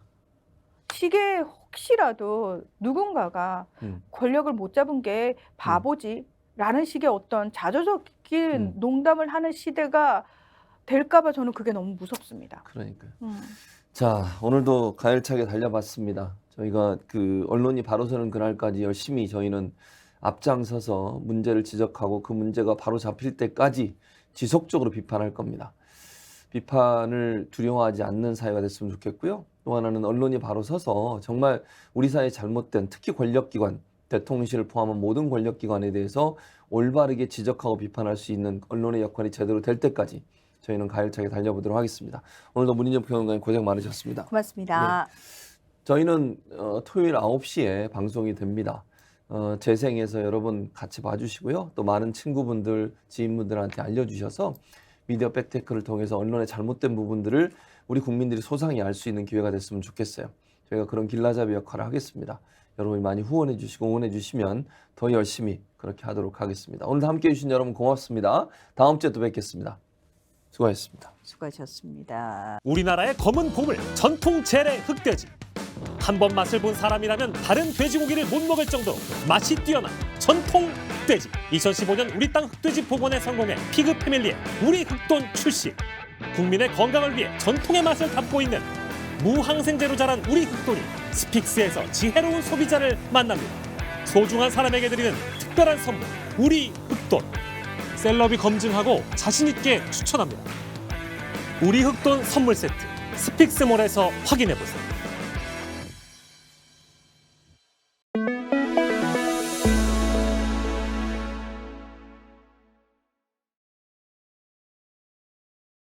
이게 혹시라도 누군가가 권력을 못 잡은 게 바보지 라는 식의 어떤 자조적인 농담을 하는 시대가 될까봐 저는 그게 너무 무섭습니다. 그러니까요. 자, 오늘도 가열차게 달려봤습니다. 저희가 그 언론이 바로 서는 그날까지 열심히 저희는 앞장서서 문제를 지적하고 그 문제가 바로 잡힐 때까지 지속적으로 비판할 겁니다. 비판을 두려워하지 않는 사회가 됐으면 좋겠고요. 또 하나는 언론이 바로 서서 정말 우리 사회에 잘못된 특히 권력기관, 대통령실을 포함한 모든 권력기관에 대해서 올바르게 지적하고 비판할 수 있는 언론의 역할이 제대로 될 때까지 저희는 가열차게 달려보도록 하겠습니다. 오늘도 문희정 평론가님 고생 많으셨습니다. 고맙습니다. 네. 저희는 토요일 9시에 방송이 됩니다. 재생해서 여러분 같이 봐주시고요. 또 많은 친구분들, 지인분들한테 알려주셔서 미디어 팩트체크를 통해서 언론의 잘못된 부분들을 우리 국민들이 소상히 알 수 있는 기회가 됐으면 좋겠어요. 저희가 그런 길라잡이 역할을 하겠습니다. 여러분이 많이 후원해 주시고 응원해 주시면 더 열심히 그렇게 하도록 하겠습니다. 오늘도 함께해 주신 여러분 고맙습니다. 다음 주에 또 뵙겠습니다. 수고하셨습니다. 수고하셨습니다. 우리나라의 검은 보물 전통 재래 흑돼지. 한 번 맛을 본 사람이라면 다른 돼지고기를 못 먹을 정도로 맛이 뛰어난 전통 흑돼지. 2015년 우리 땅 흑돼지 복원에 성공해 피그 패밀리의 우리 흑돈 출시. 국민의 건강을 위해 전통의 맛을 담고 있는 무항생제로 자란 우리 흑돈이 스픽스에서 지혜로운 소비자를 만납니다. 소중한 사람에게 드리는 특별한 선물 우리 흑돈. 셀럽이 검증하고 자신 있게 추천합니다. 우리 흑돈 선물 세트 스픽스몰에서 확인해 보세요.